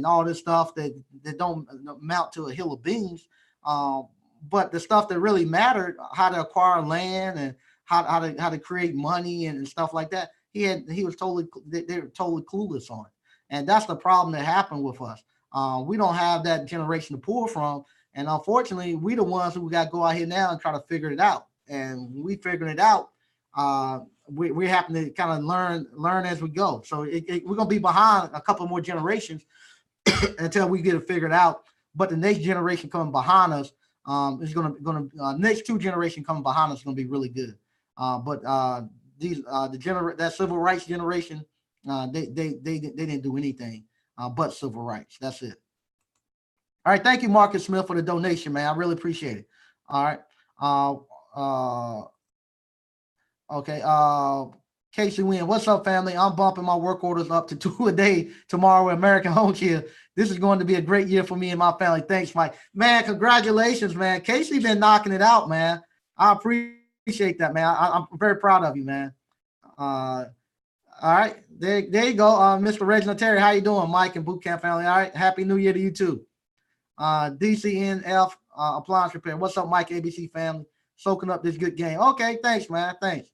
Speaker 1: all this stuff that don't amount to a hill of beans. But the stuff that really mattered, how to acquire land and how to create money and stuff like that, they were totally clueless on it. And that's the problem that happened with us. We don't have that generation to pull from. And unfortunately, we the ones who got to go out here now and try to figure it out. And when we figuring it out, we happen to kind of learn as we go. So we're going to be behind a couple more generations until we get it figured out. But the next generation coming behind us is going to next two generations coming behind us is going to be really good. But that civil rights generation, they didn't do anything but civil rights. That's it. All right, thank you, Marcus Smith, for the donation, man. I really appreciate it. All right. Okay. Casey Wynn, what's up, family? I'm bumping my work orders up to 2 a day tomorrow with American Home Care. This is going to be a great year for me and my family. Thanks, Mike. Man, congratulations, man. Casey been knocking it out, man. I appreciate that, man. I'm very proud of you, man. All right, there you go. Mr. Reginald Terry, how you doing, Mike and Boot Camp family? All right, Happy New Year to you too. DCNF Appliance Repair. What's up, Mike ABC family? Soaking up this good game. Okay, thanks, man. Thanks.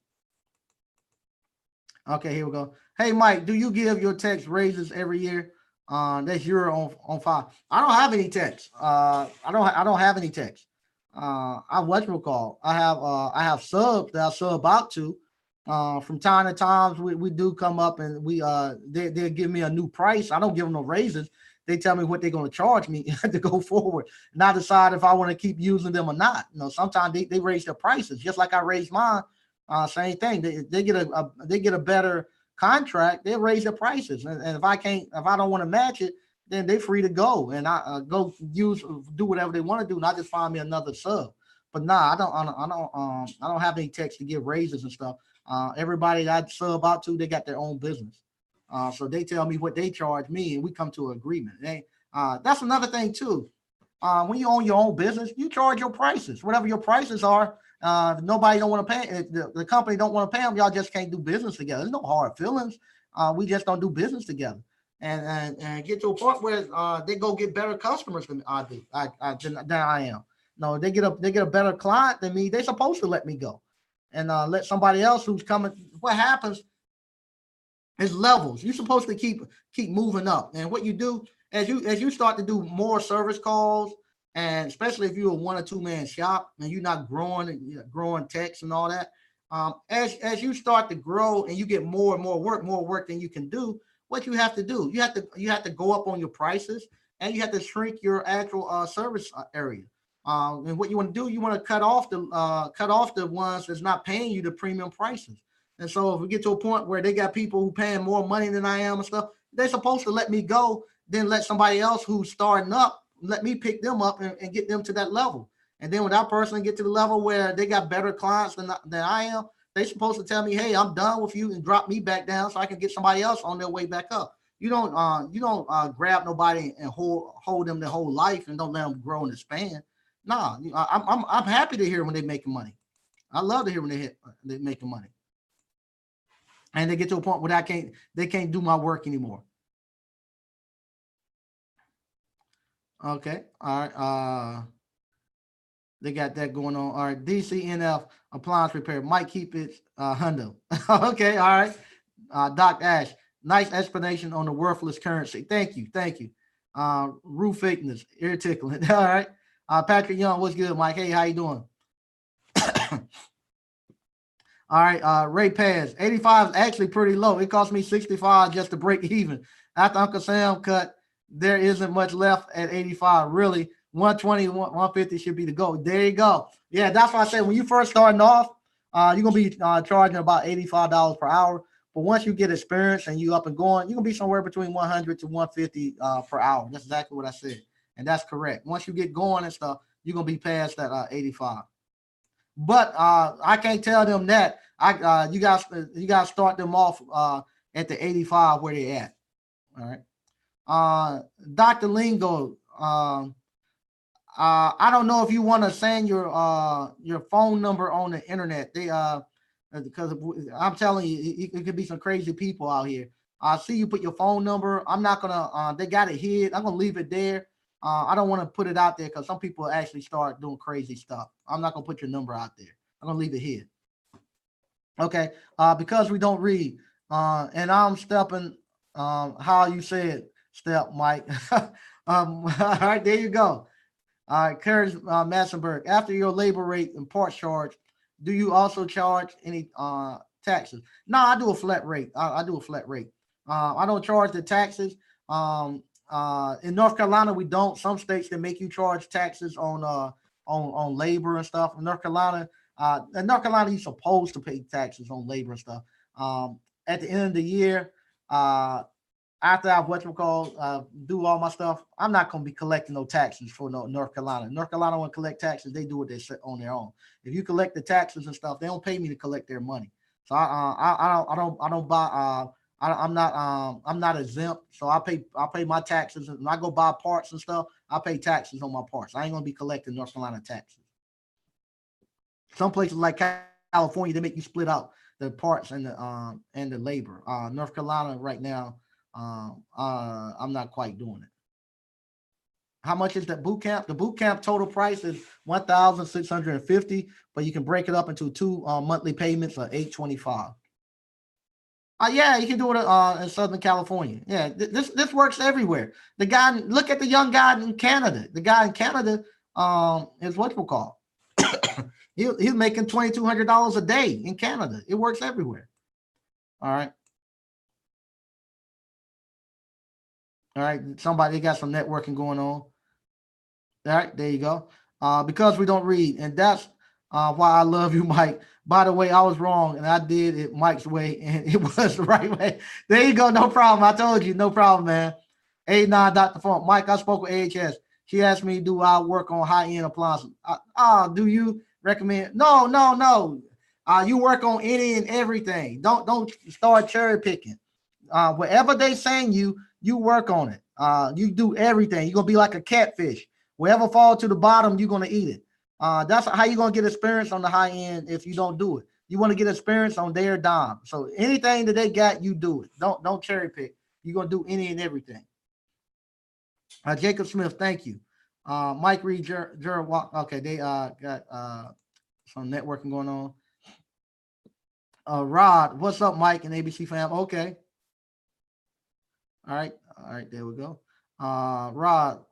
Speaker 1: Okay, here we go. Hey, Mike, do you give your techs raises every year? That's your on file. I don't have any techs. I don't have any techs. I whatchamacall. I have subs that I sub out to. From time to time, we do come up and they'll give me a new price. I don't give them no raises. They tell me what they're going to charge me to go forward, and I decide if I want to keep using them or not. Sometimes they raise their prices, just like I raised mine. Same thing. They get a better contract. They raise their prices, and if I don't want to match it, then they're free to go and I go do whatever they want to do, not just find me another sub. But nah, I don't have any techs to give raises and stuff. Everybody that I sub out to, they got their own business. So they tell me what they charge me, and we come to an agreement. That's another thing too. When you own your own business, you charge your prices, whatever your prices are. If nobody don't want to pay, if the company don't want to pay them, y'all just can't do business together. There's no hard feelings. We just don't do business together, and get to a point where they go get better customers than I do. Than I am. No, they get a better client than me. They're supposed to let me go, and let somebody else who's coming. What happens? It's levels. You're supposed to keep moving up. And what you do as you start to do more service calls, and especially if you're a 1 or 2 man shop and you're not growing techs and all that, as you start to grow and you get more and more work than you can do, what you have to do, you have to go up on your prices, and you have to shrink your actual service area. And what you want to do, you want to cut off the ones that's not paying you the premium prices. And so if we get to a point where they got people who paying more money than I am and stuff, they're supposed to let me go, then let somebody else who's starting up, let me pick them up and get them to that level. And then when that person get to the level where they got better clients than I am, they're supposed to tell me, hey, I'm done with you, and drop me back down so I can get somebody else on their way back up. You don't grab nobody and hold them their whole life and don't let them grow and expand. Nah, I'm happy to hear when they're making money. I love to hear when they're making money. And they get to a point where they can't do my work anymore. Okay. All right. They got that going on. All right. DCNF Appliance Repair might keep it hundo. Okay. All right. Doc Ash, nice explanation on the worthless currency. Thank you. Roof fakeness, ear tickling. All right. Patrick Young, what's good, Mike? Hey, how you doing? All right, Ray Paz, 85 is actually pretty low. It cost me 65 just to break even. After Uncle Sam cut, there isn't much left at 85. Really, 120, 150 should be the goal. There you go. Yeah, that's why I said when you first starting off, you're gonna be charging about $85 per hour. But once you get experience and you up and going, you're gonna be somewhere between 100 to 150 per hour. That's exactly what I said, and that's correct. Once you get going and stuff, you're gonna be past that 85. But I can't tell them that. You guys start them off at the 85 where they at. All right. Dr. Lingo, I don't know if you want to send your phone number on the internet. They because I'm telling you, it could be some crazy people out here. I see you put your phone number. I'm not gonna. They got it hid. I'm gonna leave it there. I don't want to put it out there because some people actually start doing crazy stuff. I'm not gonna put your number out there. I'm gonna leave it here. Okay. Because we don't read. And I'm stepping. How you said step, Mike. All right, there you go. All right, Curtis Massenberg. After your labor rate and parts charge, do you also charge any taxes? No, I do a flat rate. I do a flat rate. I don't charge the taxes. In North Carolina, we don't. Some states they make you charge taxes on labor and stuff. In North Carolina, you're supposed to pay taxes on labor and stuff. At the end of the year, after I do all my stuff, I'm not gonna be collecting no taxes for North Carolina. North Carolina want to collect taxes, they do what they say on their own. If you collect the taxes and stuff, they don't pay me to collect their money. So I don't buy. I'm not exempt. So I pay my taxes, and when I go buy parts and stuff, I pay taxes on my parts. I ain't gonna be collecting North Carolina taxes. Some places like California, they make you split out the parts and the labor. North Carolina right now, I'm not quite doing it. How much is that boot camp? The boot camp total price is 1,650, but you can break it up into two monthly payments of 825. Yeah, you can do it in Southern California. Yeah, this works everywhere. The guy, look at the young guy in Canada. The guy in Canada is what we call. He's making $2,200 a day in Canada. It works everywhere. All right. All right. Somebody got some networking going on. All right. There you go. Because we don't read. And that's why I love you, Mike. By the way, I was wrong and I did it Mike's way and it was the right way. There you go. No problem. I told you. No problem, man. A9 Dr. Funk. Mike, I spoke with AHS. She asked me, do I work on high-end appliances? Do you recommend? No. You work on any and everything. Don't start cherry picking. Whatever they saying you work on it. You do everything. You're gonna be like a catfish. Whatever fall to the bottom, you're gonna eat it. That's how you're gonna get experience on the high end if you don't do it. You want to get experience on their dime. So anything that they got, you do it. Don't cherry pick. You're gonna do any and everything. Jacob Smith, thank you. Mike Reed, Jared Walk. Okay, they got some networking going on. Rod, what's up, Mike and ABC fam? Okay. All right, there we go. Rod,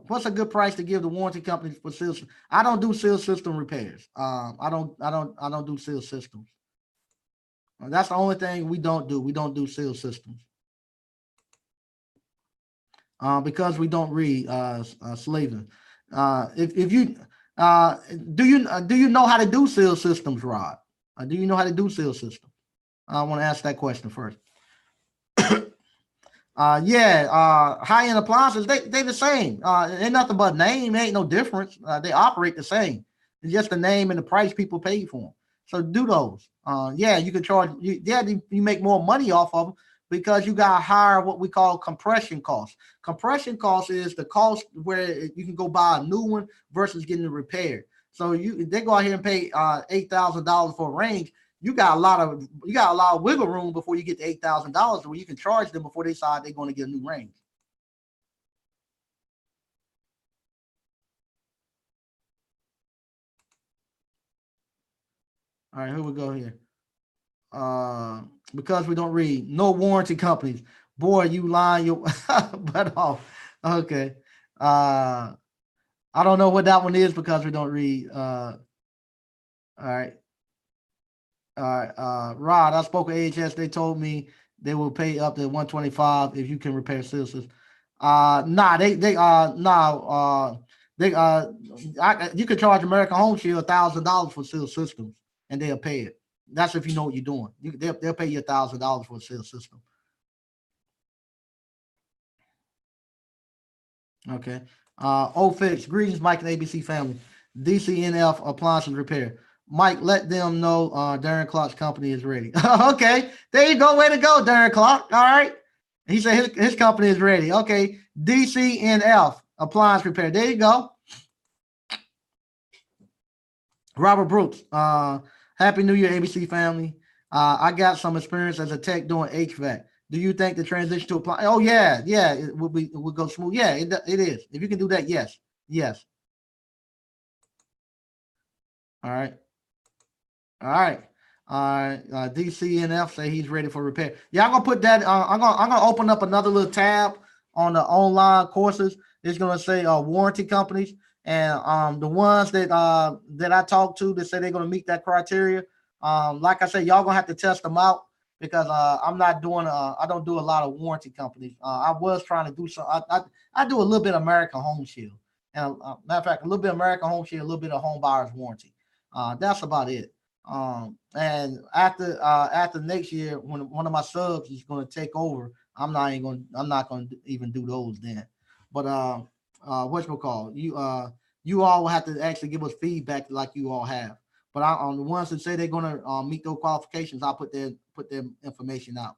Speaker 1: what's a good price to give the warranty company for sales? I don't do seal system repairs. I don't do seal systems. That's the only thing we don't do. We don't do seal systems. Because we don't read slaving. If you do you know how to do seal systems, Rod? Do you know how to do seal systems? I want to ask that question first. High-end appliances, they the same. Ain't nothing but name, ain't no difference. They operate the same. It's just the name and the price people pay for them. So do those. You can charge. You make more money off of them because you got higher what we call compression costs. Compression cost is the cost where you can go buy a new one versus getting it repaired. So they go out here and pay $8,000 for a range. You got a lot of wiggle room before you get to $8,000 where you can charge them before they decide they're going to get a new range. All right, here we go here. Because we don't read, no warranty companies. Boy, you lying your butt off. Okay. I don't know what that one is because we don't read. All right. Rod, I spoke with AHS. They told me they will pay up to $125 if you can repair seal systems. Nah, you could charge American Home Shield $1,000 for seal systems, and they'll pay it. That's if you know what you're doing. They'll pay you $1,000 for a seal system. Okay. Fix, greetings, Mike and ABC family. DCNF Appliance and Repair. Mike, let them know Darren Clark's company is ready. Okay, there you go. Way to go, Darren Clark. All right. He said his company is ready. Okay, DCNF Appliance Repair. There you go. Robert Brooks. Happy New Year, ABC family. I got some experience as a tech doing HVAC. Do you think the transition to apply? Oh yeah, it will go smooth. Yeah, it is. If you can do that, yes. All right. DCNF say he's ready for repair. Yeah, I'm gonna put that. I'm gonna open up another little tab on the online courses. It's gonna say warranty companies, and the ones that I talked to that say they're gonna meet that criteria. Like I said, y'all gonna have to test them out because I'm not doing. I don't do a lot of warranty companies. I was trying to do some. I do a little bit of American Home Shield, and matter of fact, a little bit of American Home Shield, a little bit of home buyer's warranty. That's about it. And after next year, when one of my subs is going to take over, I'm not going to even do those then. But whatchamacallit, you all will have to actually give us feedback like you all have. But on the ones that say they're going to meet those qualifications, I'll put their information out.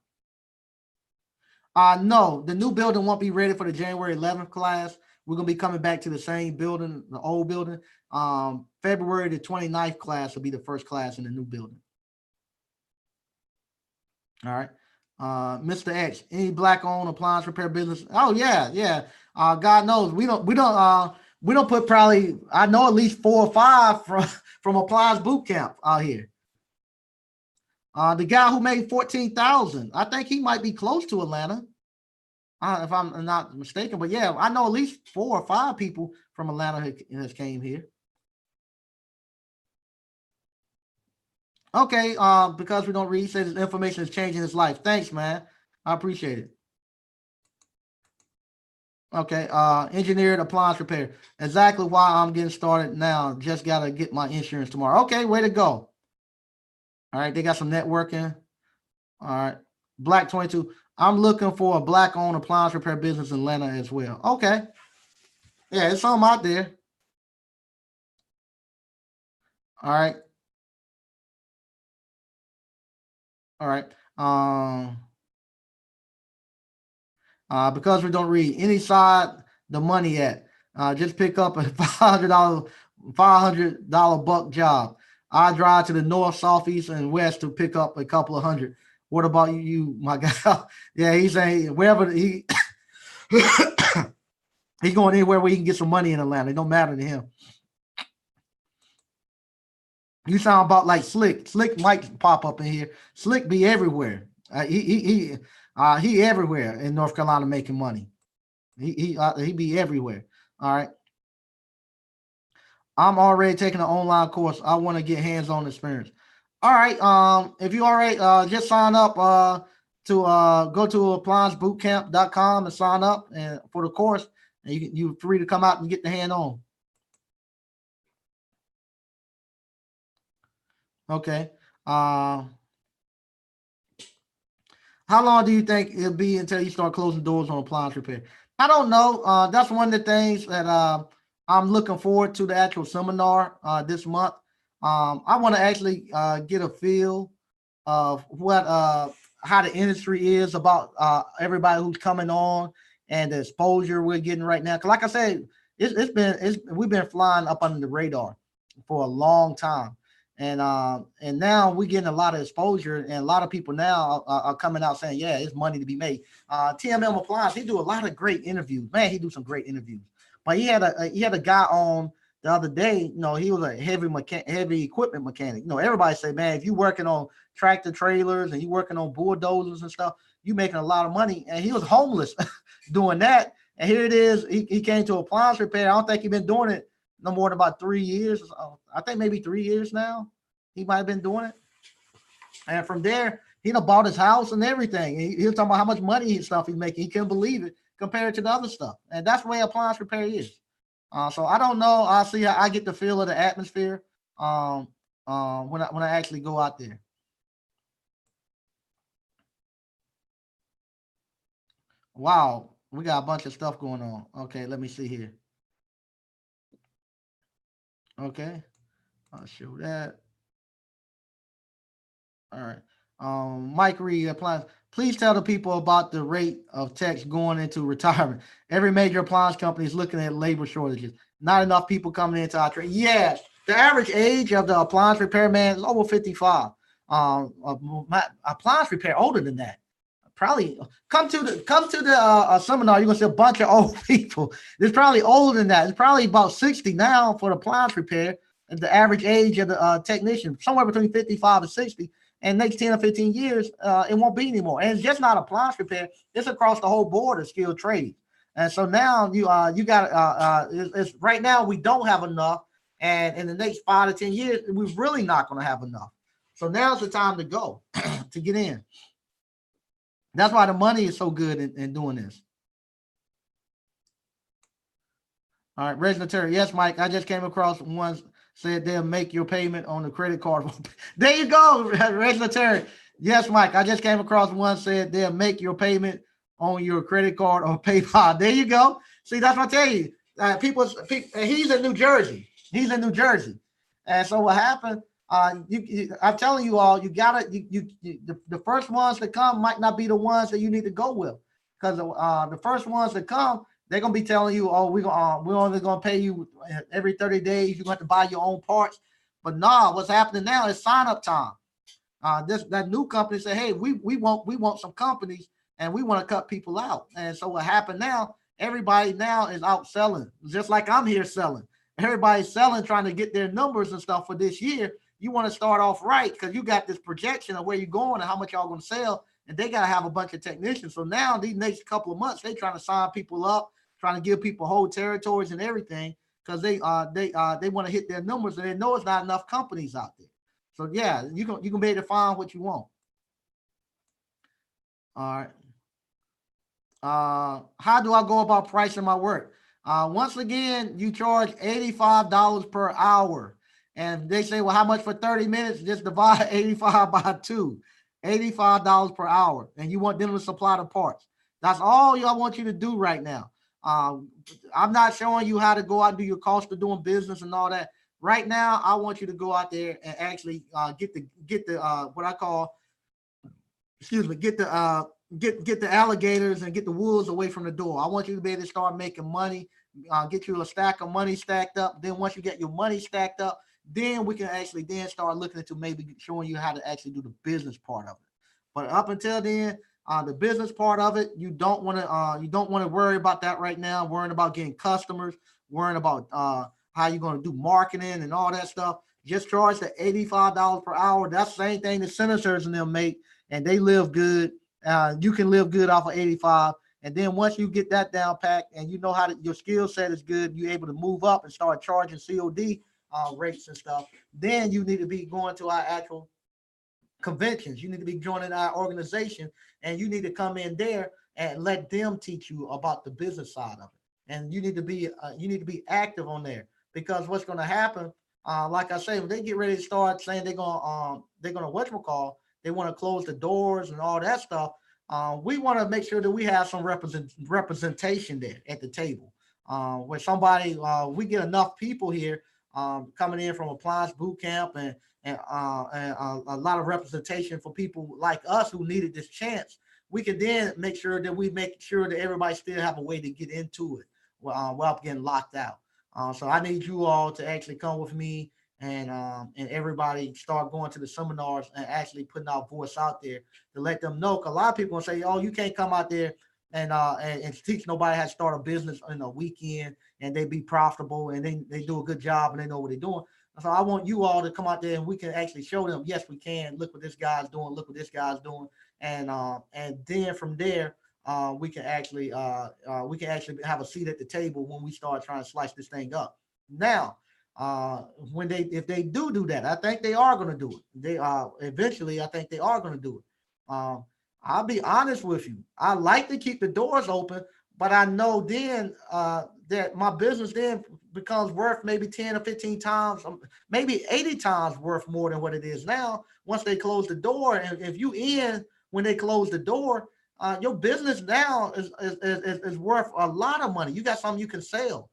Speaker 1: No, the new building won't be ready for the January 11th class. We're going to be coming back to the same building, the old building. February the 29th class will be the first class in the new building. All right. Mr. X, any black-owned appliance repair business? Oh yeah. God knows we don't put probably, I know at least 4 or 5 from Appliance Boot Camp out here. The guy who made $14,000, I think he might be close to Atlanta. If I'm not mistaken, but yeah, I know at least 4 or 5 people from Atlanta has came here. Okay, because we don't read, says information is changing his life. Thanks, man. I appreciate it. Okay, engineered appliance repair. Exactly why I'm getting started now. Just gotta get my insurance tomorrow. Okay, way to go. All right, they got some networking. All right, Black 22. I'm looking for a black-owned appliance repair business in Atlanta as well. Okay. Yeah, it's some out there. All right. Because we don't read any side the money at. Just pick up a $500 buck job. I drive to the north, south, east, and west to pick up a couple of hundred. What about you, my guy? Yeah, he's saying wherever he's going anywhere where he can get some money in Atlanta. It don't matter to him. You sound about like Slick. Slick might pop up in here. Slick be everywhere. He everywhere in North Carolina making money. He be everywhere. All right. I'm already taking an online course. I want to get hands-on experience. All right. If you all right, just sign up to go to appliancebootcamp.com and sign up and for the course, and you're free to come out and get the hand on. Okay. How long do you think it'll be until you start closing doors on appliance repair? I don't know. That's one of the things that I'm looking forward to the actual seminar this month. I want to actually get a feel of what how the industry is about everybody who's coming on and the exposure we're getting right now. Because like I said, we've been flying up under the radar for a long time. And now we're getting a lot of exposure, and a lot of people now are coming out saying, yeah, it's money to be made. TMM Appliance, he do a lot of great interviews. Man, he do some great interviews. But he had a guy on the other day, he was a heavy equipment mechanic. Everybody say, man, if you working on tractor trailers and you working on bulldozers and stuff, you making a lot of money. And he was homeless doing that. And here it is. He came to appliance repair. I don't think he's been doing it no more than about 3 years. I think maybe 3 years now. He might have been doing it. And from there, he bought his house and everything. He was talking about how much money and stuff he's making. He couldn't believe it. compared to the other stuff. And that's the way appliance repair is. So I don't know. I'll see how I get the feel of the atmosphere when I actually go out there. Wow, we got a bunch of stuff going on. Okay, let me see here. Okay, I'll show that. All right. Mike Reed appliance. Please tell the people about the rate of techs going into retirement. Every major appliance company is looking at labor shortages. Not enough people coming into our trade. Yes, the average age of the appliance repairman is over 55. My appliance repair older than that. Probably come to the seminar. You're gonna see a bunch of old people. It's probably older than that. It's probably about 60 now for the appliance repair. And the average age of the technician, somewhere between 55 and 60. And next 10 or 15 years, it won't be anymore. And it's just not appliance repair; it's across the whole board of skilled trades. And so now you got it's right now we don't have enough, and in the next 5 to 10 years, we're really not going to have enough. So now's the time to go to get in. That's why the money is so good in doing this. All right, Reginald Terry. Yes, Mike. I just came across one said they'll make your payment on the credit card. There you go, Reginald Terry. Yes, Mike. I just came across one said they'll make your payment on your credit card or PayPal. There you go. See, that's what I tell you. People, he's in New Jersey. He's in New Jersey, and so what happened? I'm telling you all, you gotta the first ones that come might not be the ones that you need to go with, because the first ones that come, they're gonna be telling you, oh, we're only gonna pay you every 30 days. You're gonna have to buy your own parts. But nah, what's happening now is sign up time. That new company said, hey, we want some companies and we want to cut people out. And so what happened now? Everybody now is out selling, just like I'm here selling. Everybody's selling, trying to get their numbers and stuff for this year. You want to start off right because you got this projection of where you're going and how much y'all going to sell, and they got to have a bunch of technicians. So now these next couple of months, they trying to sign people up, trying to give people whole territories and everything because they want to hit their numbers, and they know it's not enough companies out there. So yeah, you can be able to find what you want. All right. How do I go about pricing my work? Once again, you charge $85 per hour. And they say, well, how much for 30 minutes? Just divide 85 by 2. $85 per hour. And you want them to supply the parts. That's all y'all want you to do right now. I'm not showing you how to go out and do your cost of doing business and all that. Right now, I want you to go out there and actually get the what I call, get the alligators and get the wolves away from the door. I want you to be able to start making money, get you a stack of money stacked up. Then once you get your money stacked up, then we can actually then start looking into maybe showing you how to actually do the business part of it. But up until then, the business part of it, you don't want to worry about that right now. Worrying about getting customers, worrying about how you're going to do marketing and all that stuff. Just charge the $85 per hour. That's the same thing the senators and them make, and they live good. You can live good off of 85. And then once you get that down packed and you know how your skill set is good, you're able to move up and start charging COD rates and stuff. Then you need to be going to our actual conventions. You need to be joining our organization, and you need to come in there and let them teach you about the business side of it. And you need to be active on there, because what's going to happen, like I say, when they get ready to start saying they're gonna whatchamacall, they want to close the doors and all that stuff. We want to make sure that we have some representation there at the table. Where somebody, we get enough people here coming in from Appliance Boot Camp and a lot of representation for people like us who needed this chance. We can then make sure that everybody still have a way to get into it without getting locked out. So I need you all to actually come with me and everybody start going to the seminars and actually putting our voice out there to let them know. Because a lot of people say, oh, you can't come out there and teach nobody how to start a business in a weekend and they be profitable and they do a good job and they know what they're doing. So I want you all to come out there and we can actually show them, yes, we can. Look what this guy's doing. Look what this guy's doing. And then from there, we can actually have a seat at the table when we start trying to slice this thing up. Now, if they do that, I think they are going to do it. They eventually, I think they are going to do it. I'll be honest with you. I like to keep the doors open, but I know then that my business then becomes worth maybe 10 or 15 times, maybe 80 times worth more than what it is now once they close the door. And if you in when they close the door, your business now is worth a lot of money. You got something you can sell.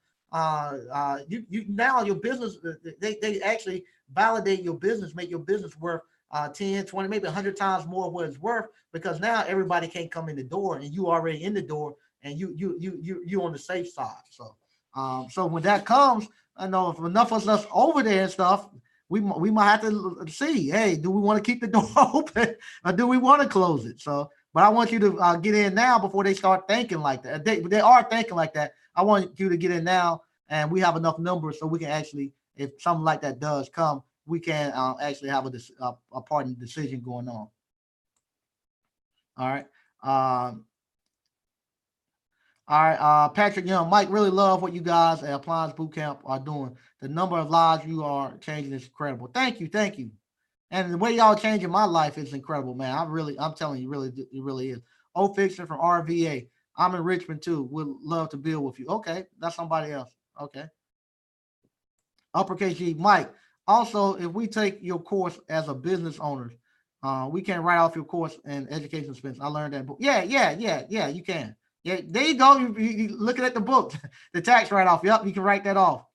Speaker 1: You now your business, they actually validate your business, make your business worth 10, 20, maybe 100 times more of what it's worth, because now everybody can't come in the door and you already in the door, and you on the safe side. So when that comes, I know if enough of us over there and stuff, we might have to see, hey, do we want to keep the door open or do we want to close it? So, but I want you to get in now before they start thinking like that. They are thinking like that. I want you to get in now, and we have enough numbers so we can actually, if something like that does come, we can actually have a part in the decision going on. All right. All right, Patrick Young, Mike, really love what you guys at Appliance Bootcamp are doing. The number of lives you are changing is incredible. Thank you, thank you. And the way y'all changing my life is incredible, man. I'm telling you, really, it really is. O Fiction from RVA. I'm in Richmond too. Would love to build with you. Okay, that's somebody else. Okay. Uppercase G, Mike. Also, if we take your course as a business owner, we can write off your course and education expense. I learned that book. Yeah, you can. Yeah, there you go. You looking at the book, the tax write-off. Yep, you can write that off.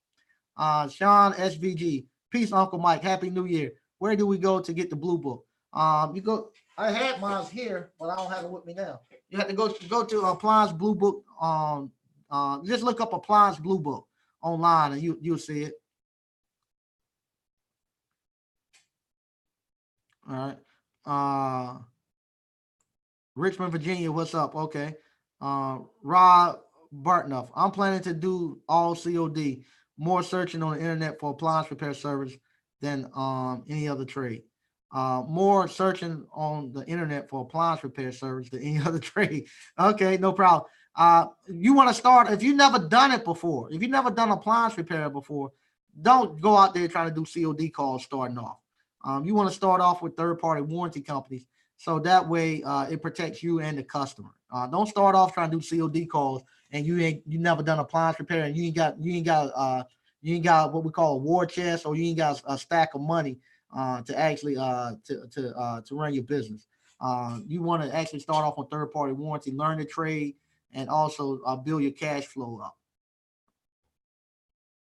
Speaker 1: Sean SVG. Peace, Uncle Mike. Happy New Year. Where do we go to get the blue book? You go. I had mine here, but I don't have it with me now. You have to go to Appliance Blue Book. Just look up Appliance Blue Book online, and you'll see it. All right. Richmond, Virginia. What's up? Okay. Rob Bartnoff. I'm planning to do all COD, more searching on the internet for appliance repair service than any other trade. More searching on the internet for appliance repair service than any other trade. Okay, no problem. You want to start, if you've never done it before, if you've never done appliance repair before, don't go out there trying to do COD calls starting off. You want to start off with third-party warranty companies, so that way it protects you and the customer. Don't start off trying to do COD calls and you never done appliance repair, and you ain't got what we call a war chest, or you ain't got a stack of money to actually to run your business. You want to actually start off on third party warranty, learn the trade, and also build your cash flow up.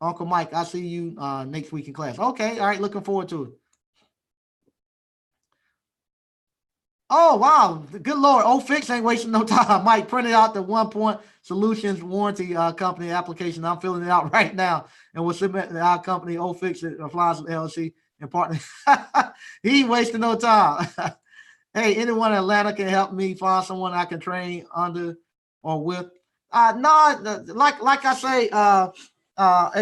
Speaker 1: Uncle Mike, I see you next week in class. Okay, all right, looking forward to it. Oh, wow. Good Lord. O Fix ain't wasting no time. Mike printed out the 1 Point Solutions warranty company application. I'm filling it out right now. And we'll submit to our company, O Fix Appliance LLC, and partner. He ain't wasting no time. Hey, anyone in Atlanta can help me find someone I can train under or with. No, like I say,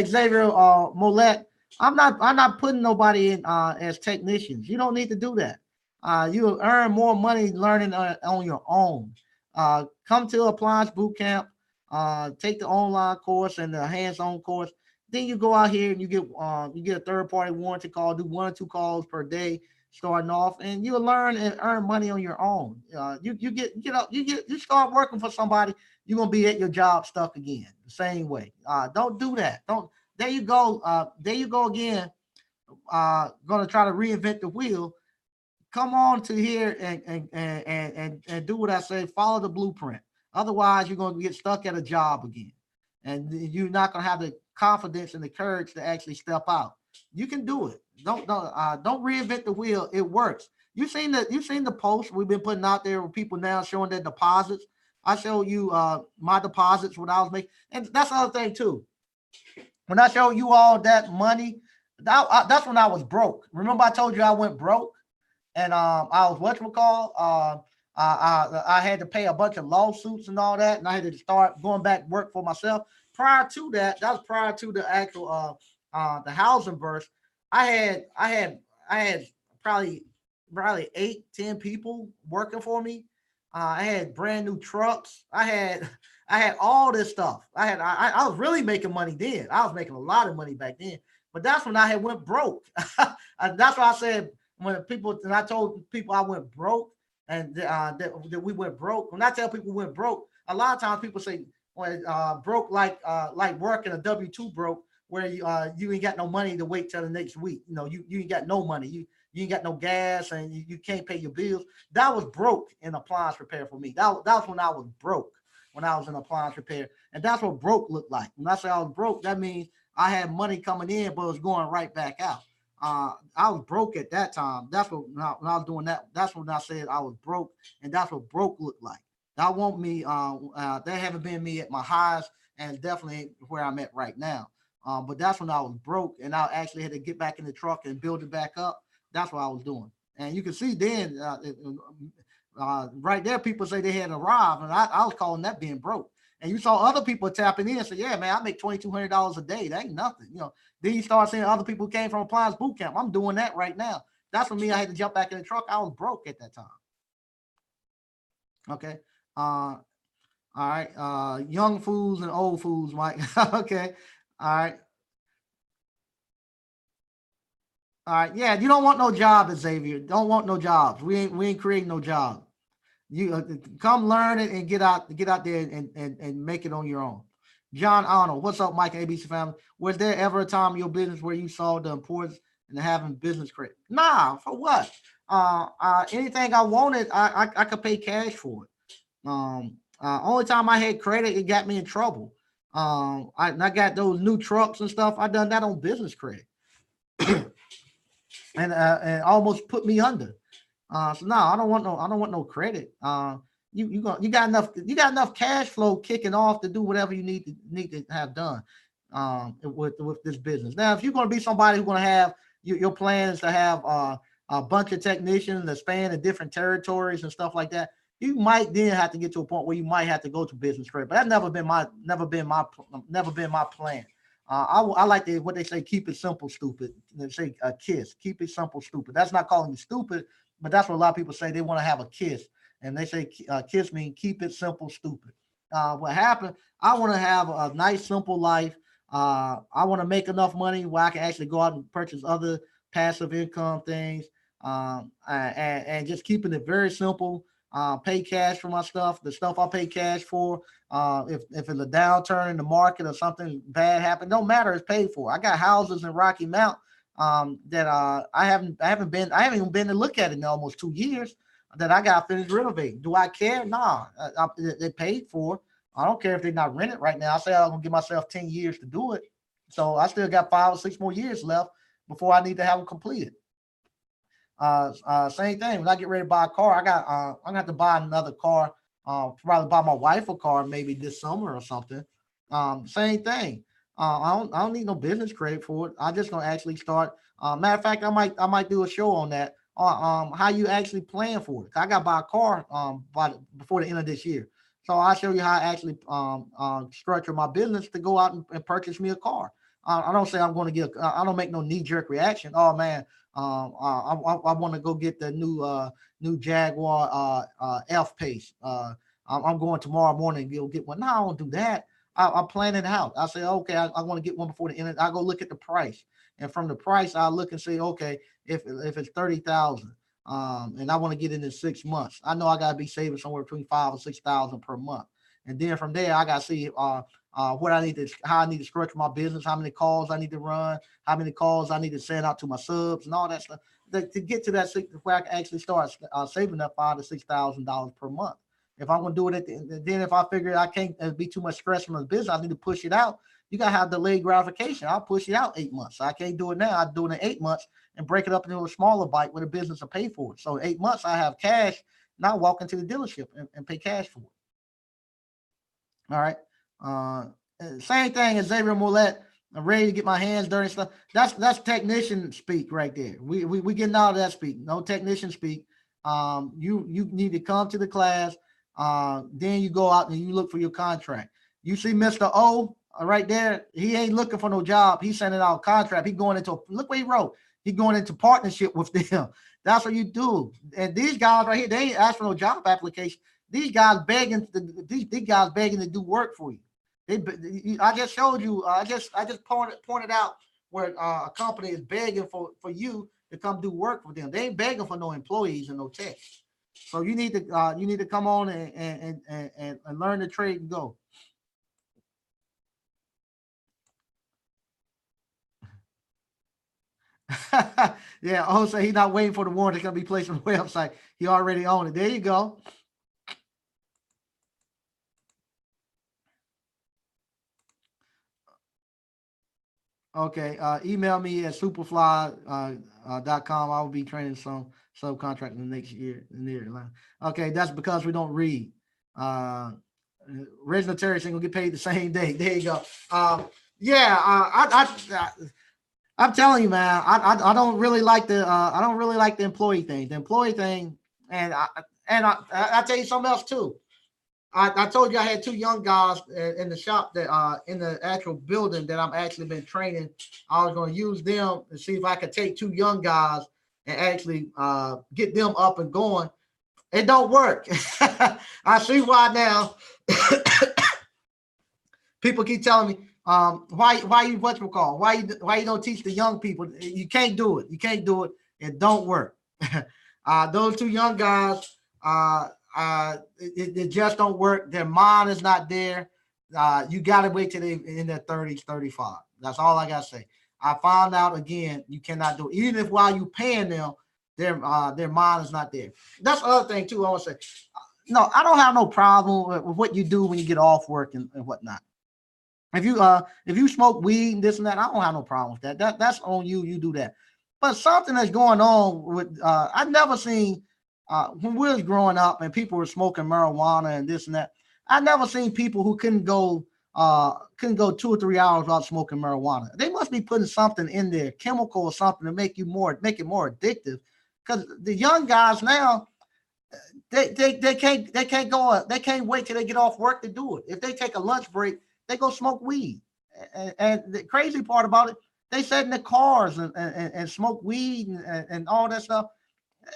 Speaker 1: Xavier Molet, I'm not putting nobody in as technicians. You don't need to do that. You'll earn more money learning on your own. Come to Appliance Bootcamp, take the online course and the hands-on course. Then you go out here and you get a third-party warranty call, do 1 or 2 calls per day starting off, and you'll learn and earn money on your own. You start working for somebody, you're gonna be at your job stuck again the same way. Don't do that. Don't. There you go. There you go again. Gonna try to reinvent the wheel. Come on to here and do what I say. Follow the blueprint. Otherwise, you're going to get stuck at a job again, and you're not going to have the confidence and the courage to actually step out. You can do it. Don't reinvent the wheel. It works. You've seen the posts we've been putting out there with people now showing their deposits. I showed you my deposits, what I was making, and that's the other thing too. When I showed you all that money, that's when I was broke. Remember I told you I went broke? And I was I had to pay a bunch of lawsuits and all that, and I had to start going back work for myself. Prior to that was prior to the actual the housing burst. I had probably 8-10 people working for me. I had brand new trucks. I had all this stuff. I was really making money then. I was making a lot of money back then. But that's when I had went broke. That's why I said, and I told people I went broke, and that we went broke. When I tell people we went broke, a lot of times people say, Or broke like working a W-2 broke, where you ain't got no money to wait till the next week. You ain't got no money. You ain't got no gas, and you can't pay your bills. That was broke in appliance repair for me. That was when I was broke, when I was in appliance repair. And that's what broke looked like. When I say I was broke, that means I had money coming in, but it was going right back out. I was broke at that time. That's what when I was doing that. That's when I said I was broke, and that's what broke looked like. That won't me. That haven't been me at my highs, and definitely where I'm at right now. But that's when I was broke, and I actually had to get back in the truck and build it back up. That's what I was doing. And you can see then, right there, people say they had arrived, and I was calling that being broke. And you saw other people tapping in and say, yeah, man, I make $2,200 a day. That ain't nothing. Then you start seeing other people who came from Appliance Boot Camp. I'm doing that right now. That's for me. I had to jump back in the truck. I was broke at that time. Okay. All right. Young fools and old fools, Mike. Okay. All right. All right. Yeah, you don't want no job, Xavier. Don't want no jobs. We ain't creating no job. You come learn it and get out there and make it on your own. John Arnold, what's up, Mike and ABC family? Was there ever a time in your business where you saw the importance in having business credit? Nah, for what? Anything I wanted, I could pay cash for it. Only time I had credit, it got me in trouble. I got those new trucks and stuff. I done that on business credit, and almost put me under. So no, I don't want no credit. You got enough cash flow kicking off to do whatever you need to have done with this business. Now, if you're going to be somebody who's going to have your plan is to have a bunch of technicians that span in different territories and stuff like that, you might then have to get to a point where you might have to go to business credit. But that's never been my plan. I like what they say, keep it simple, stupid. They say a kiss, keep it simple, stupid. That's not calling you stupid, but that's what a lot of people say. They want to have a kiss, and they say kiss mean keep it simple, stupid. What happened? I want to have a nice, simple life. I want to make enough money where I can actually go out and purchase other passive income things, and just keeping it very simple. Pay cash for my stuff. The stuff I pay cash for. If it's a downturn in the market or something bad happened, don't matter. It's paid for. I got houses in Rocky Mount that I haven't even been to look at it in almost 2 years that I got finished renovating. Do I care? Nah, they paid for. I don't care if they're not rented right now. I say I'm gonna give myself 10 years to do it, so I still got 5 or 6 more years left before I need to have them completed. Same thing. When I get ready to buy a car, I'm gonna have to buy another car. Probably buy my wife a car maybe this summer or something. Same thing. I don't need no business credit for it. I just gonna actually start. Matter of fact, I might do a show on that. How you actually plan for it. I got to buy a car before the end of this year. So I'll show you how I actually structure my business to go out and purchase me a car. I don't say I'm going to get. I don't make no knee jerk reaction. Oh man, I want to go get the new Jaguar F Pace. I'm going tomorrow morning to go get one. No, I don't do that. I plan it out. I say, okay, I want to get one before the end. I go look at the price, and from the price, I look and say, okay, if it's 30,000, and I want to get it in 6 months, I know I gotta be saving somewhere between 5,000 and 6,000 per month, and then from there, I gotta see what I need to, how I need to structure my business, how many calls I need to run, how many calls I need to send out to my subs, and all that stuff to get to that where I can actually start saving that $5,000 to $6,000 per month. If I'm gonna do it then if I figure I can't be too much stress from the business, I need to push it out. You gotta have delayed gratification. I'll push it out 8 months. So I can't do it now. I do it in 8 months and break it up into a smaller bite where the business will pay for it. So 8 months I have cash. Now walk into the dealership and pay cash for it. All right. Same thing as Xavier Moulette. I'm ready to get my hands dirty and stuff. That's technician speak right there. We getting out of that speak. No technician speak. You need to come to the class. Then you go out and you look for your contract. You see Mr. O right there. He ain't looking for no job. He's sending out a contract. He going into look what he wrote. He going into partnership with them. That's what you do. And these guys right here, they ain't ask for no job application. These guys begging these guys begging to do work for you. I just showed you. I just pointed out where a company is begging for you to come do work for them. They ain't begging for no employees and no techs. So you need to come on and learn the trade and go. Yeah, Jose, he's not waiting for the warrant that's gonna be placed on the website. He already owned it. There you go. Okay, email me at superfly.com. I will be training some subcontract in the next year. Okay, that's because we don't read. Uh, Original Terrorist ain't gonna get paid the same day. There you go. Yeah, I'm telling you, man. I don't really like the employee thing. The employee thing, and I tell you something else too. I told you I had two young guys in the shop that in the actual building that I'm actually been training. I was going to use them and see if I could take two young guys and actually get them up and going. It don't work. I see why now. People keep telling me, why you what you call why you don't teach the young people? You can't do it. You can't do it. It don't work. Those two young guys, it just don't work. Their mind is not there. You got to wait till they in their 30s, 35. That's all I got to say. I found out again, you cannot do it. Even if while you paying them, their mind is not there. That's the other thing too. I want to say, no, I don't have no problem with what you do when you get off work and whatnot. If you smoke weed and this and that, I don't have no problem with that. That's on you. You do that. But something that's going on with I never seen when we was growing up and people were smoking marijuana and this and that. I never seen people who couldn't go 2 or 3 hours without smoking marijuana. They must be putting something in there, chemical or something, to make it more addictive. Because the young guys now, they can't wait till they get off work to do it. If they take a lunch break, they go smoke weed. And the crazy part about it, they sit in the cars and smoke weed and all that stuff.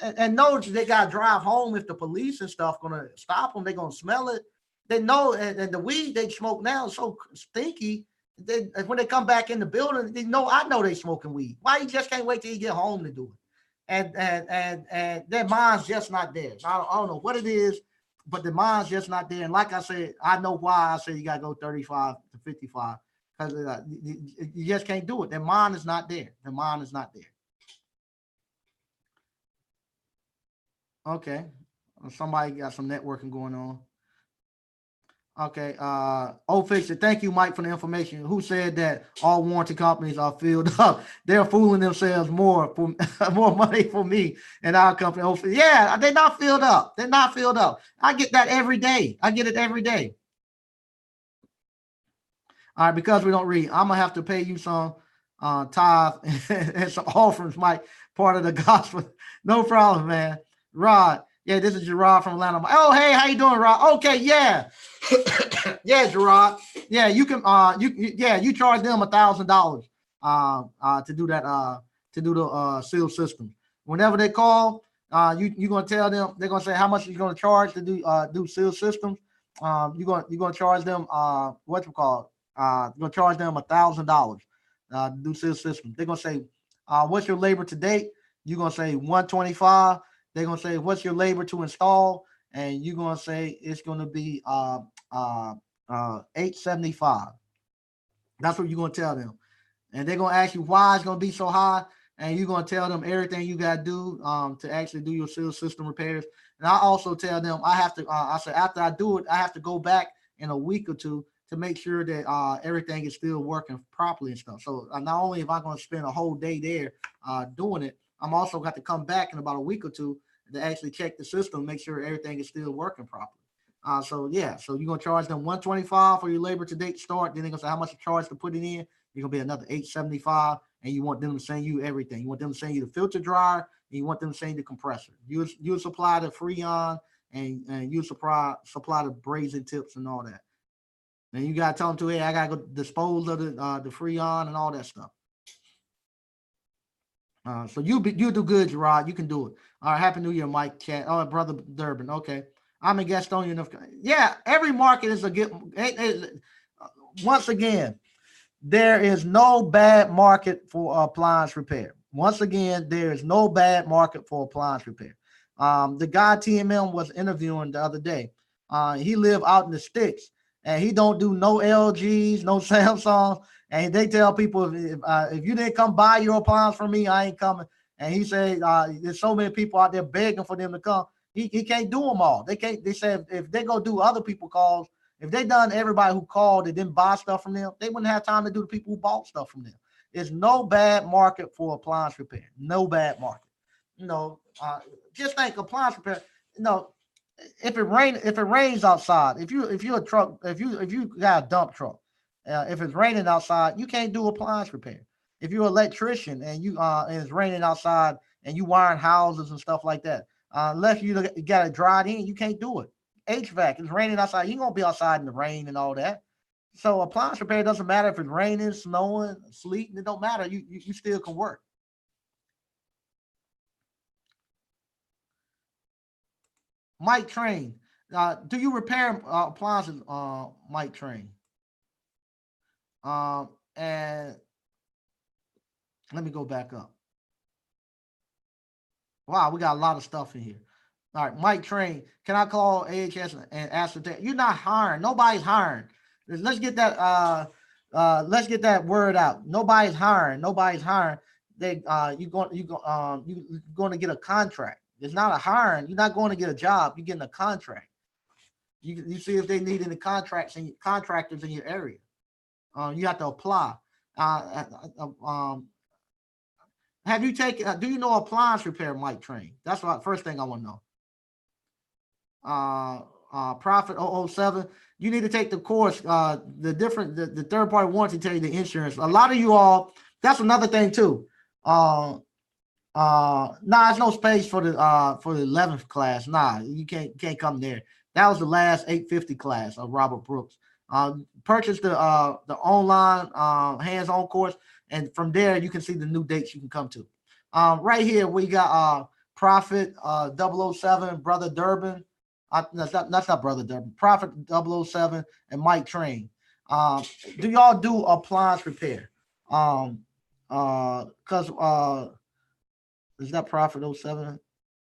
Speaker 1: And know they gotta drive home if the police and stuff gonna stop them. They're gonna smell it. They know, and the weed they smoke now is so stinky. When they come back in the building, I know they smoking weed. Why you just can't wait till you get home to do it? And their mind's just not there. I don't know what it is, but the mind's just not there. And like I said, I know why I say you gotta go 35 to 55 because you just can't do it. Their mind is not there. Their mind is not there. Okay, somebody got some networking going on. Okay. Fix it. Thank you, Mike, for the information. Who said that all warranty companies are filled up? They're fooling themselves more for more money for me and our company. Oh, yeah, they're not filled up. They're not filled up. I get that every day. I get it every day. All right, because we don't read, I'm gonna have to pay you some tithe and some offerings, Mike. Part of the gospel. No problem, man. Rod. Yeah, this is Gerard from Atlanta. Oh, hey, how you doing, Rod? Okay, yeah. Yeah, Gerard. Yeah, you can you charge them $1,000 to do that to do the seal system. Whenever they call, you're gonna tell them, they're gonna say how much you're gonna charge to do seal systems. You're gonna charge them what you call you're gonna charge them $1,000 to do seal systems. They're gonna say, what's your labor to date? You're gonna say 125. They're gonna say, what's your labor to install? And you're gonna say it's gonna be 875. That's what you're gonna tell them. And they're gonna ask you why it's gonna be so high, and you're gonna tell them everything you gotta do to actually do your seal system repairs. And I also tell them I have to. I said after I do it, I have to go back in a week or two to make sure that everything is still working properly and stuff. So not only am I going to spend a whole day there doing it, I'm also got to come back in about a week or two to actually check the system, make sure everything is still working properly. So yeah, so you're gonna charge them 125 for your labor to date start. Then they're gonna say how much you charge to put it in. You're gonna be another 875, and you want them to send you everything. You want them to send you the filter dryer, and you want them to send you the compressor. You supply the Freon, and you supply the brazing tips and all that. And you gotta tell them to, hey, I gotta go dispose of the Freon and all that stuff. So you do good, Gerard. You can do it. All right. Happy New Year, Mike. Chat. Oh, brother Durbin. Okay. I'm in Gastonia. Yeah. Every market is a good. Once again, there is no bad market for appliance repair. Once again, there is no bad market for appliance repair. The guy TMM was interviewing the other day. He lived out in the sticks, and he don't do no LGs, no Samsung. And they tell people if you didn't come buy your appliance from me, I ain't coming. And he said there's so many people out there begging for them to come. He can't do them all. They can't. They said if they go do other people calls, if they done everybody who called and didn't buy stuff from them, they wouldn't have time to do the people who bought stuff from them. There's no bad market for appliance repair. No bad market. You know, just think appliance repair. You know, if it rains outside, if you're a truck, if you got a dump truck, if it's raining outside, you can't do appliance repair. If you're an electrician and and it's raining outside and you wiring houses and stuff like that, unless you got it dried in, you can't do it. HVAC, it's raining outside, you ain't gonna be outside in the rain and all that. So appliance repair doesn't matter if it's raining, snowing, sleeting, it don't matter. You still can work. Mike Train, do you repair appliances, Mike Train? And let me go back up. Wow, we got a lot of stuff in here. All right, Mike Train, can I call AHS and ask for that? You're not hiring. Nobody's hiring. Let's get that. Let's get that word out. Nobody's hiring. Nobody's hiring. You going to get a contract. It's not a hiring. You're not going to get a job. You're getting a contract. You see if they need any contractors in your area. You have to apply. Have you taken? Do you know appliance repair, Mike Train? That's what first thing I want to know. Profit 007. You need to take the course. The third party warranty tell you the insurance. A lot of you all. That's another thing too. There's no space for the 11th class. Nah, you can't come there. That was the last 850 class of Robert Brooks. Purchase the online hands-on course, and from there you can see the new dates you can come to. Right here we got Prophet 007, Brother Durbin. That's not Brother Durbin. Prophet 007 and Mike Train. Do y'all do appliance repair? Because is that Prophet 07?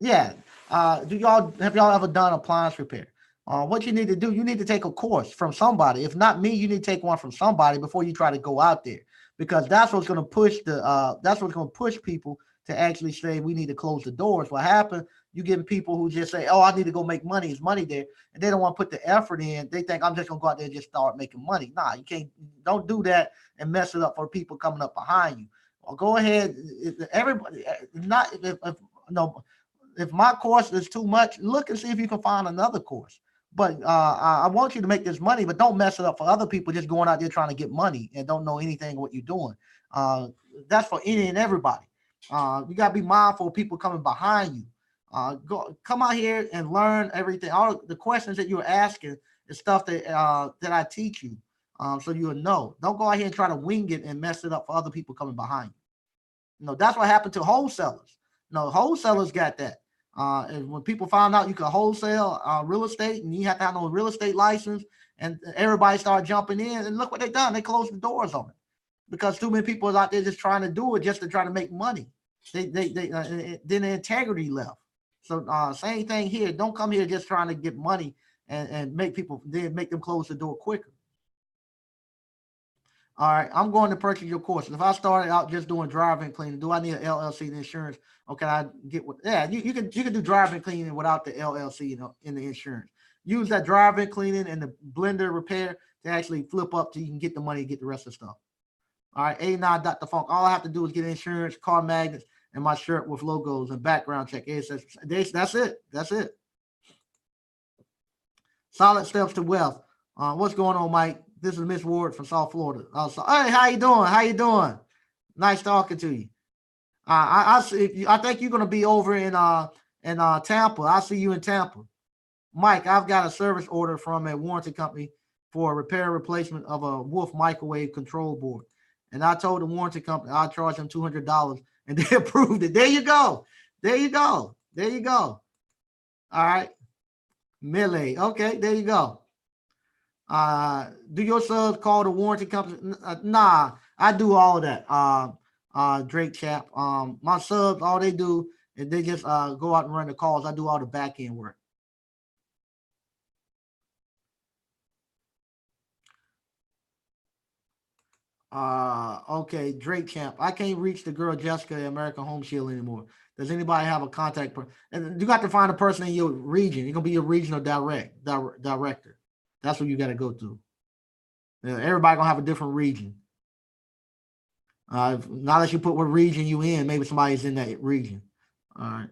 Speaker 1: Yeah. Have y'all ever done appliance repair? What you need to do, you need to take a course from somebody. If not me, you need to take one from somebody before you try to go out there, because that's what's going to push people to actually say we need to close the doors. What happened? You getting people who just say, "Oh, I need to go make money. Is money there?" And they don't want to put the effort in. They think I'm just going to go out there and just start making money. Nah, you can't. Don't do that and mess it up for people coming up behind you. Well, go ahead. Everybody, not if no. If my course is too much, look and see if you can find another course. But I want you to make this money, but don't mess it up for other people just going out there trying to get money and don't know anything what you're doing. That's for any and everybody. You got to be mindful of people coming behind you. Come out here and learn everything. All the questions that you're asking is stuff that I teach you, so you'll know. Don't go out here and try to wing it and mess it up for other people coming behind you. You know, that's what happened to wholesalers. No, wholesalers got that. And when people found out you could wholesale real estate and you have to have no real estate license, and everybody started jumping in, and look what they done. They closed the doors on it because too many people are out there just trying to do it just to try to make money. Then the integrity left. So same thing here. Don't come here just trying to get money and make them close the door quicker. All right, I'm going to purchase your course. If I started out just doing driving cleaning, do I need an LLC and insurance? Or can I get what? Yeah, you can do driving cleaning without the LLC in the insurance. Use that driving cleaning and the blender repair to actually flip up so you can get the money and get the rest of the stuff. All right, A9 Dr. Funk. All I have to do is get insurance, car magnets, and my shirt with logos and background check. That's it. That's it. Solid steps to wealth. What's going on, Mike? This is Miss Ward from South Florida. Hey, how you doing? How you doing? Nice talking to you. I think you're gonna be over in Tampa. I see you in Tampa. Mike, I've got a service order from a warranty company for a repair and replacement of a Wolf microwave control board. And I told the warranty company I'll charge them $200, and they approved it. There you go. There you go. There you go. All right. Melee. Okay, there you go. Do your subs call the warranty company? Nah, I do all of that. Drake Chap. My subs, all they do is they just go out and run the calls. I do all the back end work. Okay, Drake Champ. I can't reach the girl Jessica at American Home Shield anymore. Does anybody have a contact? And you got to find a person in your region. You're gonna be your regional director. That's what you got to go to. Yeah, everybody gonna have a different region. Not unless you put what region you in. Maybe somebody's in that region. All right.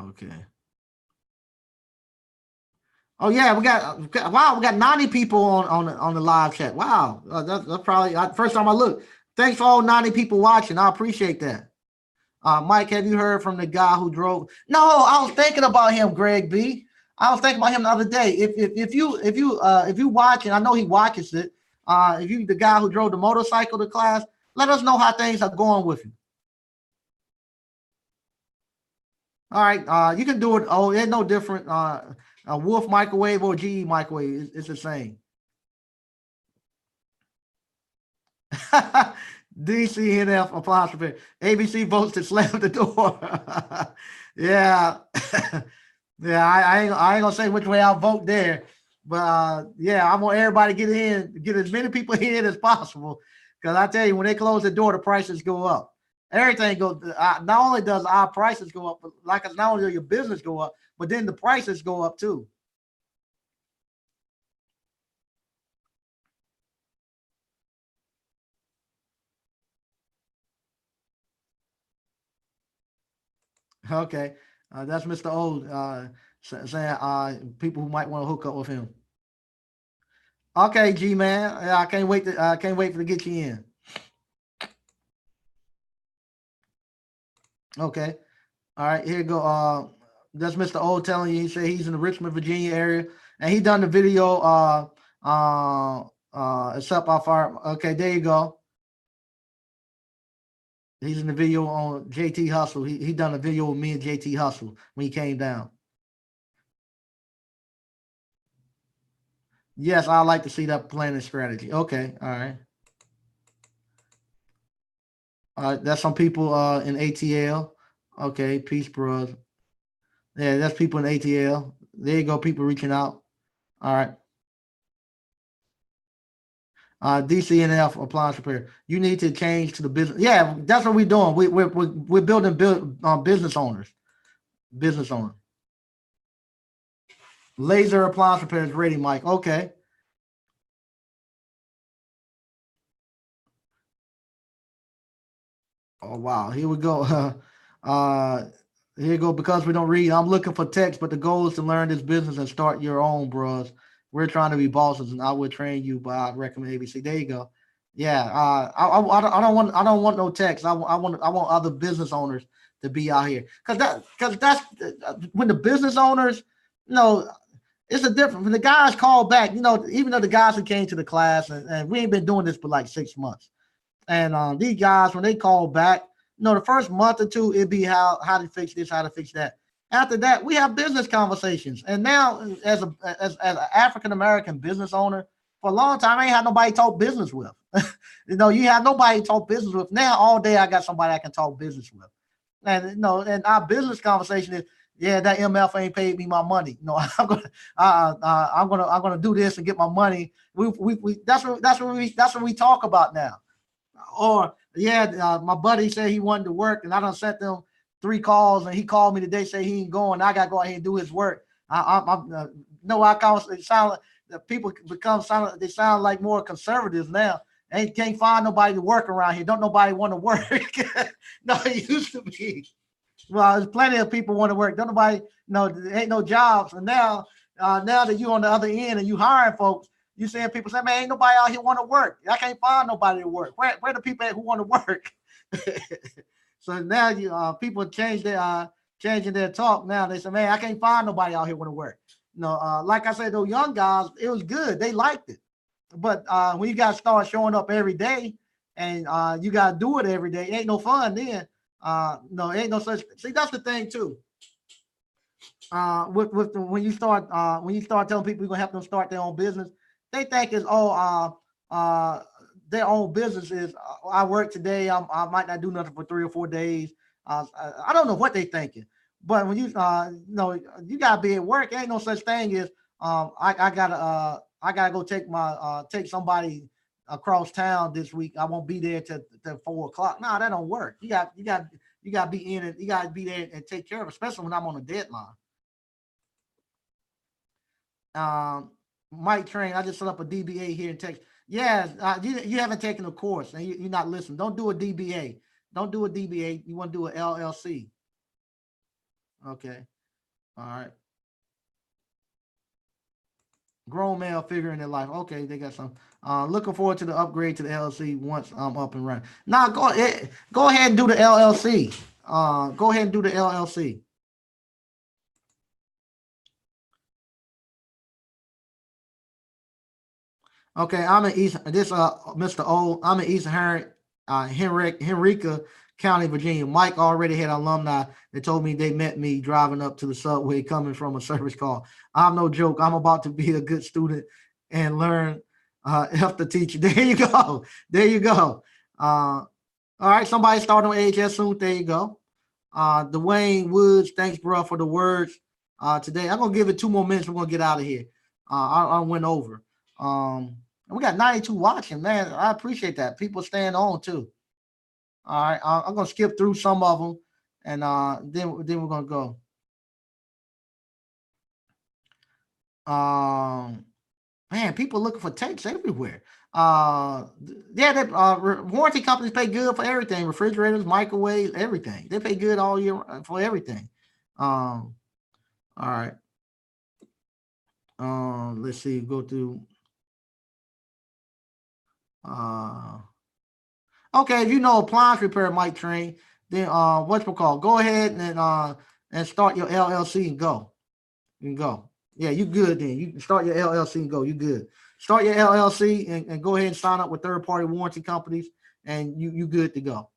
Speaker 1: Okay. Oh yeah, wow, we got 90 people on the live chat. Wow, that's probably first time I looked. Thanks for all 90 people watching. I appreciate that. Mike, have you heard from the guy who drove? No, I was thinking about him, Greg B. I was thinking about him the other day. If you watch, and I know he watches it. If you the guy who drove the motorcycle to class, let us know how things are going with you. All right, you can do it. Oh, it's no different. A Wolf microwave or GE microwave, it's the same. DCNF apostrophe. ABC votes to slam the door. Yeah. Yeah, I ain't gonna say which way I'll vote there. But yeah, I want everybody to get as many people in as possible. Because I tell you, when they close the door, the prices go up. Everything goes. Not only does our prices go up, but like it's not only your business go up, but then the prices go up too. Okay, that's Mr. Old saying people who might want to hook up with him. Okay, G man, yeah, I can't wait for to get you in. Okay, all right, here you go. That's Mr. Old telling you. He said he's in the Richmond, Virginia area, and he done the video. Except off our. Okay, there you go. He's in the video on JT Hustle. He done a video with me and JT Hustle when he came down. Yes, I like to see that planning strategy. Okay, all right. That's some people in ATL. Okay, peace, bros. Yeah, that's people in ATL. There you go, people reaching out. All right. DCNF appliance repair. You need to change to the business. Yeah, that's what we're doing. We're building business owners. Business owner. Laser appliance repair is ready, Mike. Okay. Oh wow, here we go. uh Here you go. Because we don't read, I'm looking for text, but the goal is to learn this business and start your own, bros. We're trying to be bosses, and I would train you, but I recommend ABC. There you go. Yeah, I don't want no text. I want other business owners to be out here because that's when the business owners, you know, it's a different. When the guys call back, you know, even though the guys who came to the class and we ain't been doing this for like 6 months. And these guys, when they call back, you know, the first month or two, it'd be how to fix this, how to fix that. After that, we have business conversations. And now, as an African American business owner, for a long time, I ain't had nobody to talk business with. You know, you have nobody to talk business with. Now, all day, I got somebody I can talk business with. And you know, and our business conversation is, yeah, that MF ain't paid me my money. No, I'm gonna do this and get my money. That's what we talk about now. Or yeah, my buddy said he wanted to work, and I done sent them 3 calls, and he called me today, say he ain't going. I gotta go ahead and do his work. I constantly sound like the people they sound like more conservatives now. Ain't can't find nobody to work around here. Don't nobody want to work. No, it used to be. Well, there's plenty of people want to work. Don't nobody, no, there ain't no jobs. And now that you on the other end and you hiring folks, you seeing people say, man, ain't nobody out here want to work. I can't find nobody to work. Where the people at who want to work? So now you people changing their talk now. They say, man, I can't find nobody out here want to work. Like I said, those young guys, it was good. They liked it. But when you got to start showing up every day and you got to do it every day, it ain't no fun then. No, it ain't no such. See, that's the thing too. When you start telling people you're gonna help them start their own business, they think it's their own business is. I work today. I might not do nothing for 3 or 4 days. I don't know what they thinking, But when you you gotta be at work. Ain't no such thing as I gotta go take somebody across town this week. I won't be there till 4 o'clock. No, that don't work. You got to be in it. You got to be there and take care of it, especially when I'm on a deadline. Um, Mike Train, I just set up a DBA here in Texas. Yeah, you haven't taken a course and you're not listening. Don't do a DBA. Don't do a DBA. You want to do an LLC. Okay. All right. Grown male figure in their life. Okay, they got some. Looking forward to the upgrade to the LLC once I'm up and running. Now go ahead and do the LLC. Go ahead and do the LLC. Okay, I'm in East. This Mr. O. I'm in East Henrica County, Virginia. Mike already had alumni that told me they met me driving up to the subway coming from a service call. I'm no joke. I'm about to be a good student and learn help the teacher. There you go. There you go. All right, somebody starting on AHS soon. There you go. Dwayne Woods, thanks, bro, for the words today. I'm gonna give it 2 more minutes. We're gonna get out of here. I went over. We got 92 watching, man. I appreciate that. People staying on too. All right, I'm gonna skip through some of them, and then we're gonna go. Man, people looking for tapes everywhere. Yeah, warranty companies pay good for everything: refrigerators, microwaves, everything. They pay good all year for everything. All right. Let's see. Go through. Uh, okay, if you know appliance repair might train, then what's it called? Go ahead and start your LLC and go. You can go. Yeah, you good then. You can start your LLC and go. You good. Start your LLC and go ahead and sign up with third party warranty companies, and you good to go.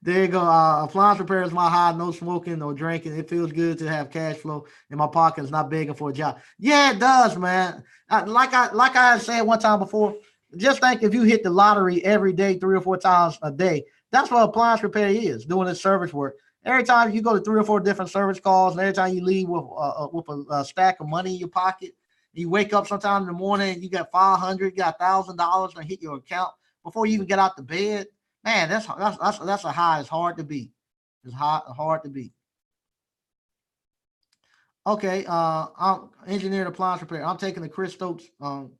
Speaker 1: There you go. Appliance repair is my high. No smoking, no drinking. It feels good to have cash flow in my pockets, not begging for a job. Yeah, it does, man. Like I said one time before. Just think if you hit the lottery every day, 3 or 4 times a day. That's what appliance repair is. Doing this service work. Every time you go to 3 or 4 different service calls, and every time you leave with a stack of money in your pocket, you wake up sometime in the morning, you got 500, you got $1,000 to hit your account before you even get out the bed. Man, that's a high. It's hard to beat. It's hard to beat. Okay, I'm engineered appliance repair. I'm taking the Chris Stokes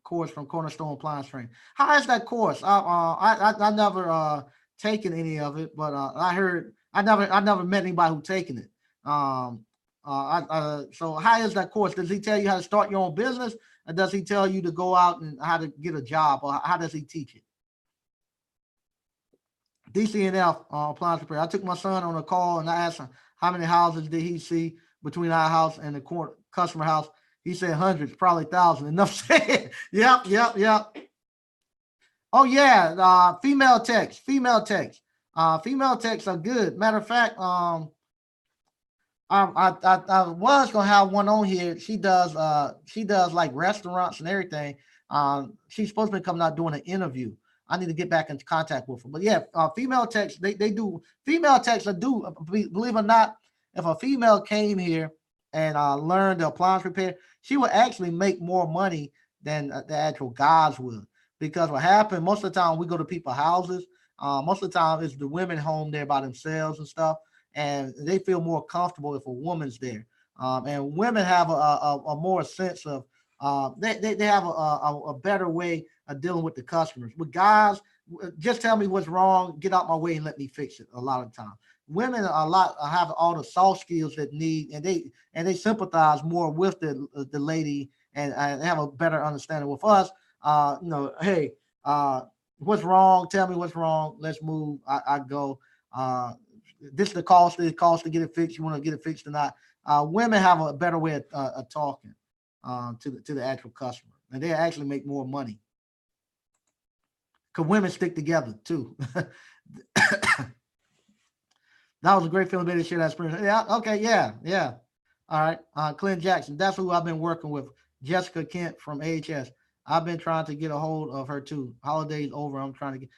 Speaker 1: course from Cornerstone Appliance Training. How is that course? I never taken any of it, but I heard I never met anybody who taken it. So how is that course? Does he tell you how to start your own business, or does he tell you to go out and how to get a job, or how does he teach it? DCNF appliance repair. I took my son on a call and I asked him how many houses did he see between our house and the customer house. He said hundreds, probably thousands. Enough said. Yep, yep, yep. Oh yeah, female techs are good. Matter of fact, I was gonna have one on here. She does like restaurants and everything. She's supposed to be coming out doing an interview. I need to get back into contact with her. But yeah, female techs, they do female techs are do believe it or not, if a female came here and learned the appliance repair, she would actually make more money than the actual guys would. Because what happened most of the time we go to people's houses, most of the time it's the women home there by themselves and stuff, and they feel more comfortable if a woman's there. And women have a more sense of they have a better way of dealing with the customers. With guys, just tell me what's wrong, get out my way, and let me fix it. A lot of the time, women are a lot have all the soft skills that need, and they sympathize more with the lady, and have a better understanding with us. Hey, what's wrong? Tell me what's wrong. Let's move. I go. Uh, this is the cost. The cost to get it fixed. You want to get it fixed or not? Women have a better way of talking to the actual customer, and they actually make more money because women stick together too. That was a great feeling to share that experience. Yeah, okay, yeah, yeah. All right. Clint Jackson, that's who I've been working with. Jessica Kent from AHS. I've been trying to get a hold of her too. Holidays over. I'm trying to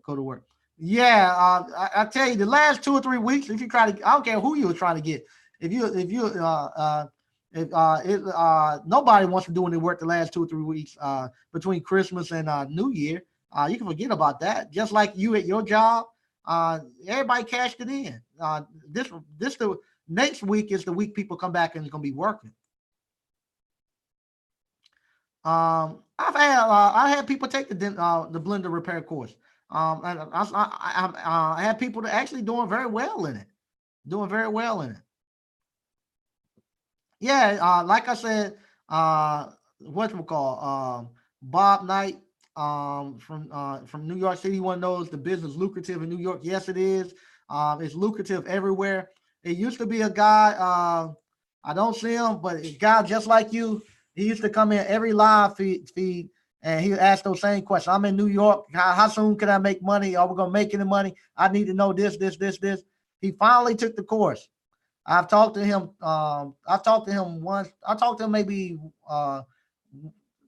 Speaker 1: go to work. Yeah, I tell you, the last 2 or 3 weeks, if you try to, I don't care who you were trying to get. If nobody wants to do any work the last 2 or 3 weeks between Christmas and New Year, you can forget about that. Just like you at your job, everybody cashed it in. This the next week is the week people come back and it's gonna be working. I had people take the blender repair course. And I had people that actually doing very well in it, doing very well in it. Yeah, like I said, what we call Bob Knight from New York City. One knows the business lucrative in New York. Yes, it is. It's lucrative everywhere. It used to be a guy. I don't see him, but a guy just like you. He used to come in every live feed and he asked those same questions. I'm in New York. How soon can I make money? Are we gonna make any money? I need to know this. He finally took the course. I've talked to him. I've talked to him once. I talked to him maybe. Uh,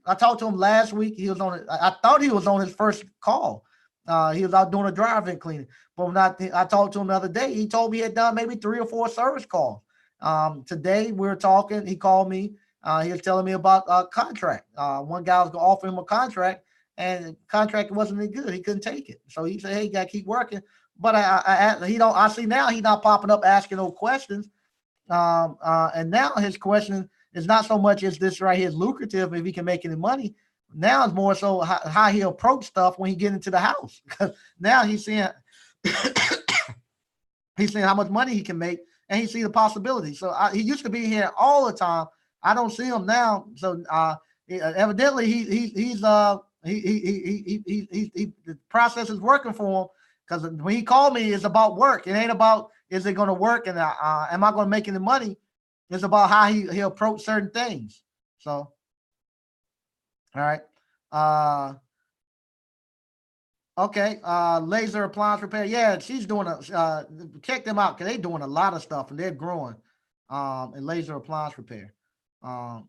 Speaker 1: I talked to him last week. He was on. I thought he was on his first call. He was out doing a drive-in cleaning. But when I talked to him the other day, he told me he had done maybe 3 or 4 service calls. Today we were talking. He called me. He was telling me about a contract. One guy was going to offer him a contract, and the contract wasn't any good. He couldn't take it. So he said, "Hey, you got to keep working." But he don't. I see now he's not popping up asking no questions. And now his question is not so much is this right here is lucrative if he can make any money. Now it's more so how he approach stuff when he get into the house. Because now he's seeing he's seeing how much money he can make, and he see the possibility. So he used to be here all the time. I don't see him now. So evidently the process is working for him because when he called me, it's about work. It ain't about is it going to work and am I going to make any money? It's about how he approach certain things. So all right. Okay, laser appliance repair. Yeah, she's doing check them out because they're doing a lot of stuff and they're growing in laser appliance repair. Um,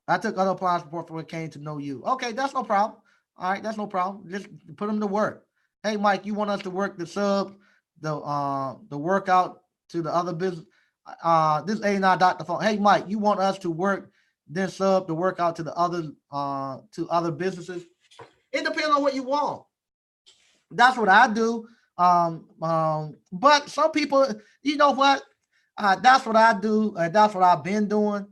Speaker 1: I took other appliance report when it came to know you. Okay, that's no problem. All right, that's no problem. Just put them to work. Hey, Mike, you want us to work the sub, the workout to the other business? This A9 Dr. Phone. Hey, Mike, you want us to work then sub the workout to the other businesses? It depends on what you want. That's what I do. But some people, you know what? That's what I do. That's what I've been doing.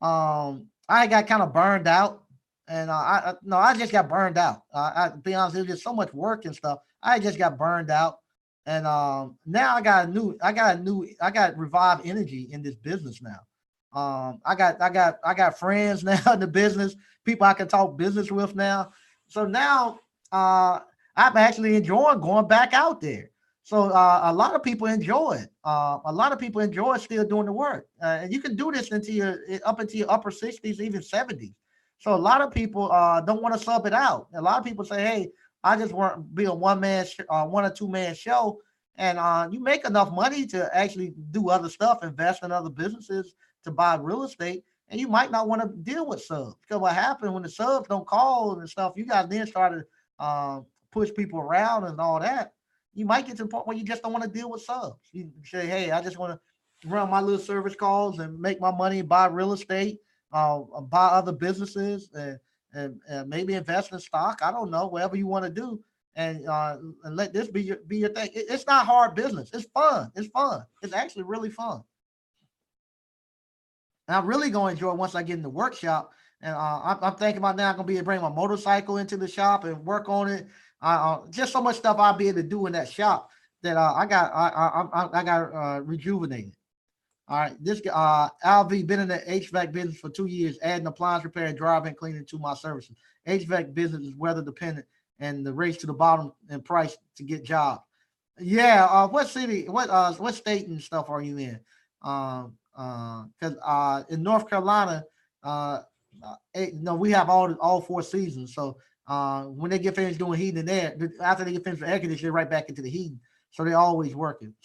Speaker 1: I got kind of burned out, and I just got burned out. I to be honest, it was just so much work and stuff. I just got burned out, and now I got revived energy in this business now. I got friends now in the business, people I can talk business with now. So now I'm actually enjoying going back out there. So a lot of people enjoy it. A lot of people enjoy still doing the work, and you can do this into your up into your upper 60s, even 70s. So a lot of people don't want to sub it out. A lot of people say, "Hey, I just want to be a one or two man show," and you make enough money to actually do other stuff, invest in other businesses, to buy real estate, and you might not want to deal with subs because what happens when the subs don't call and stuff, you guys then start to push people around and all that. You might get to the point where you just don't want to deal with subs. You say, "Hey, I just want to run my little service calls and make my money, buy real estate, buy other businesses, and maybe invest in stock. I don't know, whatever you want to do." And let this be your thing. It's not hard business. It's fun. It's fun. It's actually really fun. And I'm really going to enjoy once I get in the workshop. And I'm thinking about now I'm going to be able to bring my motorcycle into the shop and work on it. Just so much stuff I'll be able to do in that shop that I got rejuvenated. All right, this LV been in the HVAC business for 2 years, adding appliance repair and drive-in cleaning to my services. HVAC business is weather dependent, and the race to the bottom in price to get jobs. Yeah, what city, what state and stuff are you in? Because in North Carolina, no, we have all 4 seasons. So when they get finished doing heating and air, after they get finished with air conditioning, right back into the heating. So they're always working.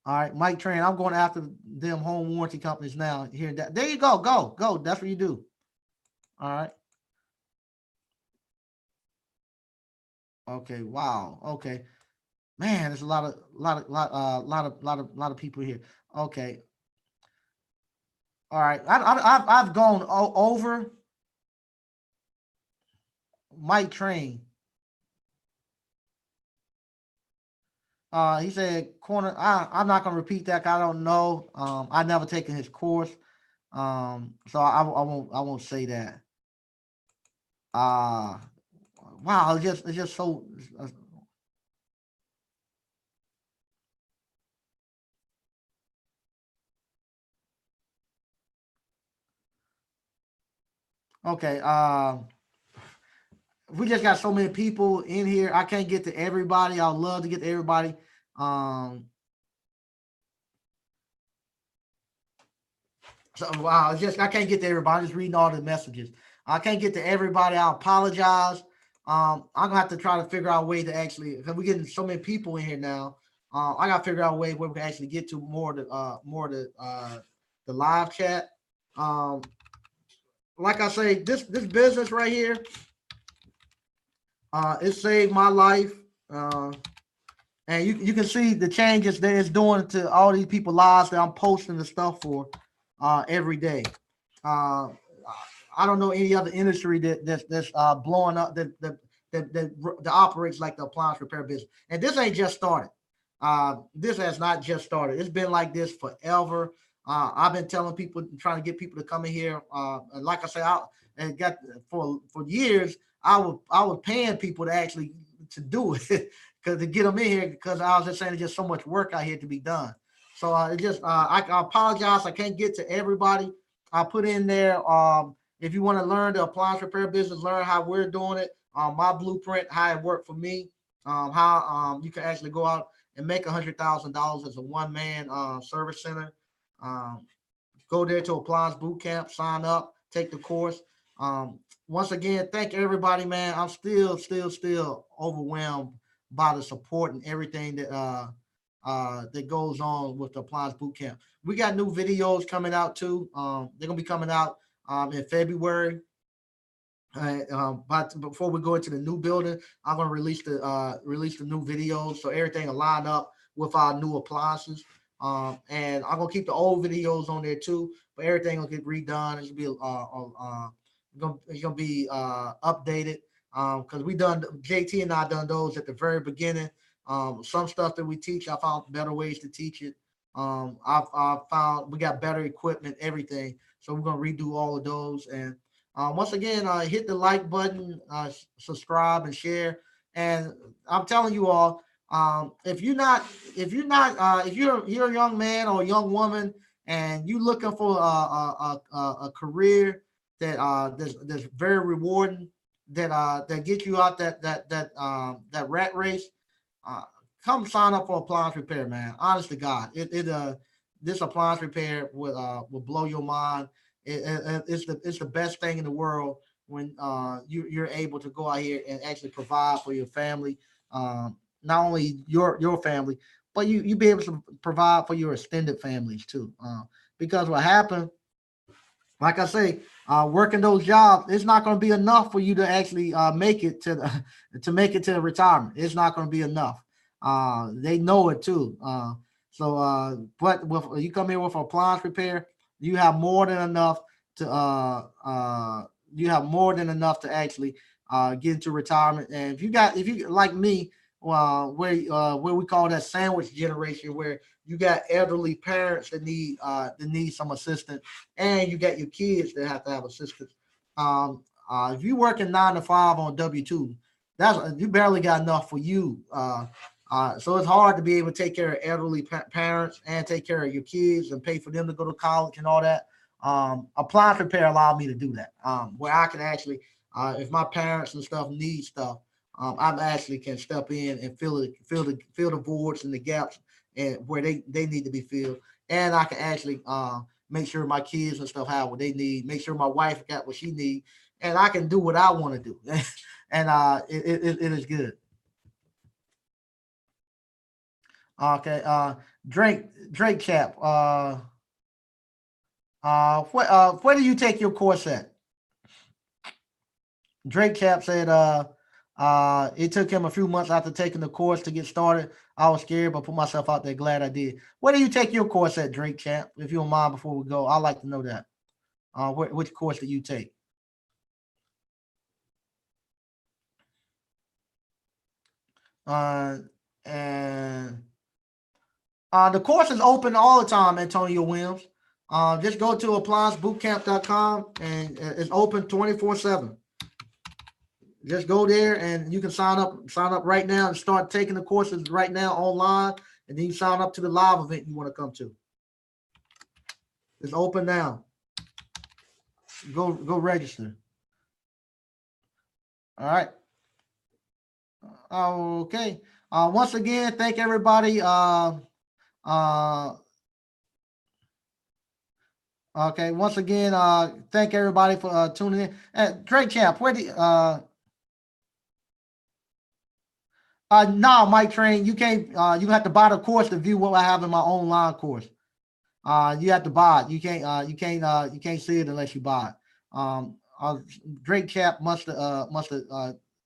Speaker 1: All right, Mike Train, I'm going after them home warranty companies now. Here, that there you go, go. That's what you do. All right. Okay, wow. Okay, man, there's a lot of people here. Okay, all right. I've gone over Mike Train. He said corner. I'm not gonna repeat that 'cause I don't know. I never taken his course. So I won't say that. Uh wow, it's just so okay. We just got so many people in here. I can't get to everybody. I'd love to get to everybody. Um, so wow, it's just I can't get to everybody. I'm just reading all the messages. I can't get to everybody. I apologize. I'm gonna have to try to figure out a way to actually because we're getting so many people in here now. I gotta figure out a way where we can actually get to more of the live chat. Um, like I say, this business right here, it saved my life. Uh, and you can see the changes that it's doing to all these people lives that I'm posting the stuff for every day. Uh, I don't know any other industry that's blowing up that operates like the appliance repair business. And this ain't just started. This has not just started. It's been like this forever. I've been telling people, trying to get people to come in here. And like I said, and got for years. I was paying people to actually to do it because to get them in here because I was just saying there's just so much work out here to be done. So it just I apologize. I can't get to everybody. I put in there. If you want to learn the appliance repair business, learn how we're doing it. My blueprint, how it worked for me. How you can actually go out and make $100,000 as a one man service center. Um, Go there to Appliance Boot Camp, sign up, take the course. Um, Once again, thank everybody, man. I'm still overwhelmed by the support and everything that goes on with the Appliance Boot Camp. We got new videos coming out too. They're gonna be coming out in February. But before we go into the new building, I'm gonna release the new videos so everything will line up with our new appliances. And I'm gonna keep the old videos on there too, but everything will get redone. It's gonna be updated because we done JT and I done those at the very beginning. Some stuff that we teach, I found better ways to teach it. I found we got better equipment, everything. So we're gonna redo all of those and once again, hit the like button, subscribe, and share. And I'm telling you all, if you're a young man or a young woman and you looking for a career that's very rewarding, that gets you out that rat race, uh, come sign up for appliance repair, man. Honest to God, this appliance repair will blow your mind. It's the best thing in the world when you're able to go out here and actually provide for your family, not only your family, but you be able to provide for your extended families too. Because what happened, like I say, working those jobs, it's not going to be enough for you to actually make it to to make it to the retirement. It's not going to be enough. They know it too. But with you come here with appliance repair, you have more than enough to you have more than enough to actually get into retirement. And if you like me, where we call that sandwich generation, where you got elderly parents that need some assistance and you got your kids that have to have assistance. If you working 9 to 5 on W-2, that's you barely got enough for you. So it's hard to be able to take care of elderly parents and take care of your kids and pay for them to go to college and all that. Appliance repair allowed me to do that. Where I can actually, if my parents and stuff need stuff, I actually can step in and fill the voids and the gaps and where they need to be filled, and I can actually make sure my kids and stuff have what they need, make sure my wife got what she needs, and I can do what I want to do, and it is good. Okay, Drake Chap, where do you take your course at? Drake Chap said, It took him a few months after taking the course to get started. I was scared, but put myself out there. Glad I did. Where do you take your course at, Drink Champ? If you don't mind, before we go, I'd like to know that. Which course do you take? And the course is open all the time, Antonio Williams. Just go to appliancebootcamp.com and it's open 24/7. Just go there and you can sign up right now and start taking the courses right now online, and then you sign up to the live event you want to come to. It's open now. Go register. All right. Okay. Once again, thank everybody. Okay. Once again, thank everybody for tuning in. Drake Champ, where do no, Mike Train, you can't. You have to buy the course to view what I have in my online course. You have to buy it. You can't. You can't see it unless you buy it. Drake Champ must have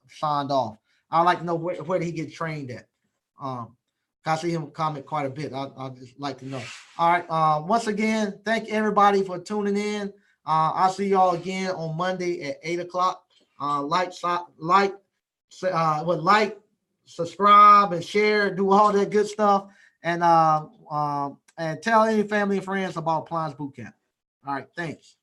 Speaker 1: signed off. I'd like to know where did he get trained at. I see him comment quite a bit. I'd just like to know. All right. Once again, thank everybody for tuning in. I'll see y'all again on Monday at 8:00. Like, subscribe, and share. Do all that good stuff, and tell any family and friends about Appliance Bootcamp. All right. Thanks.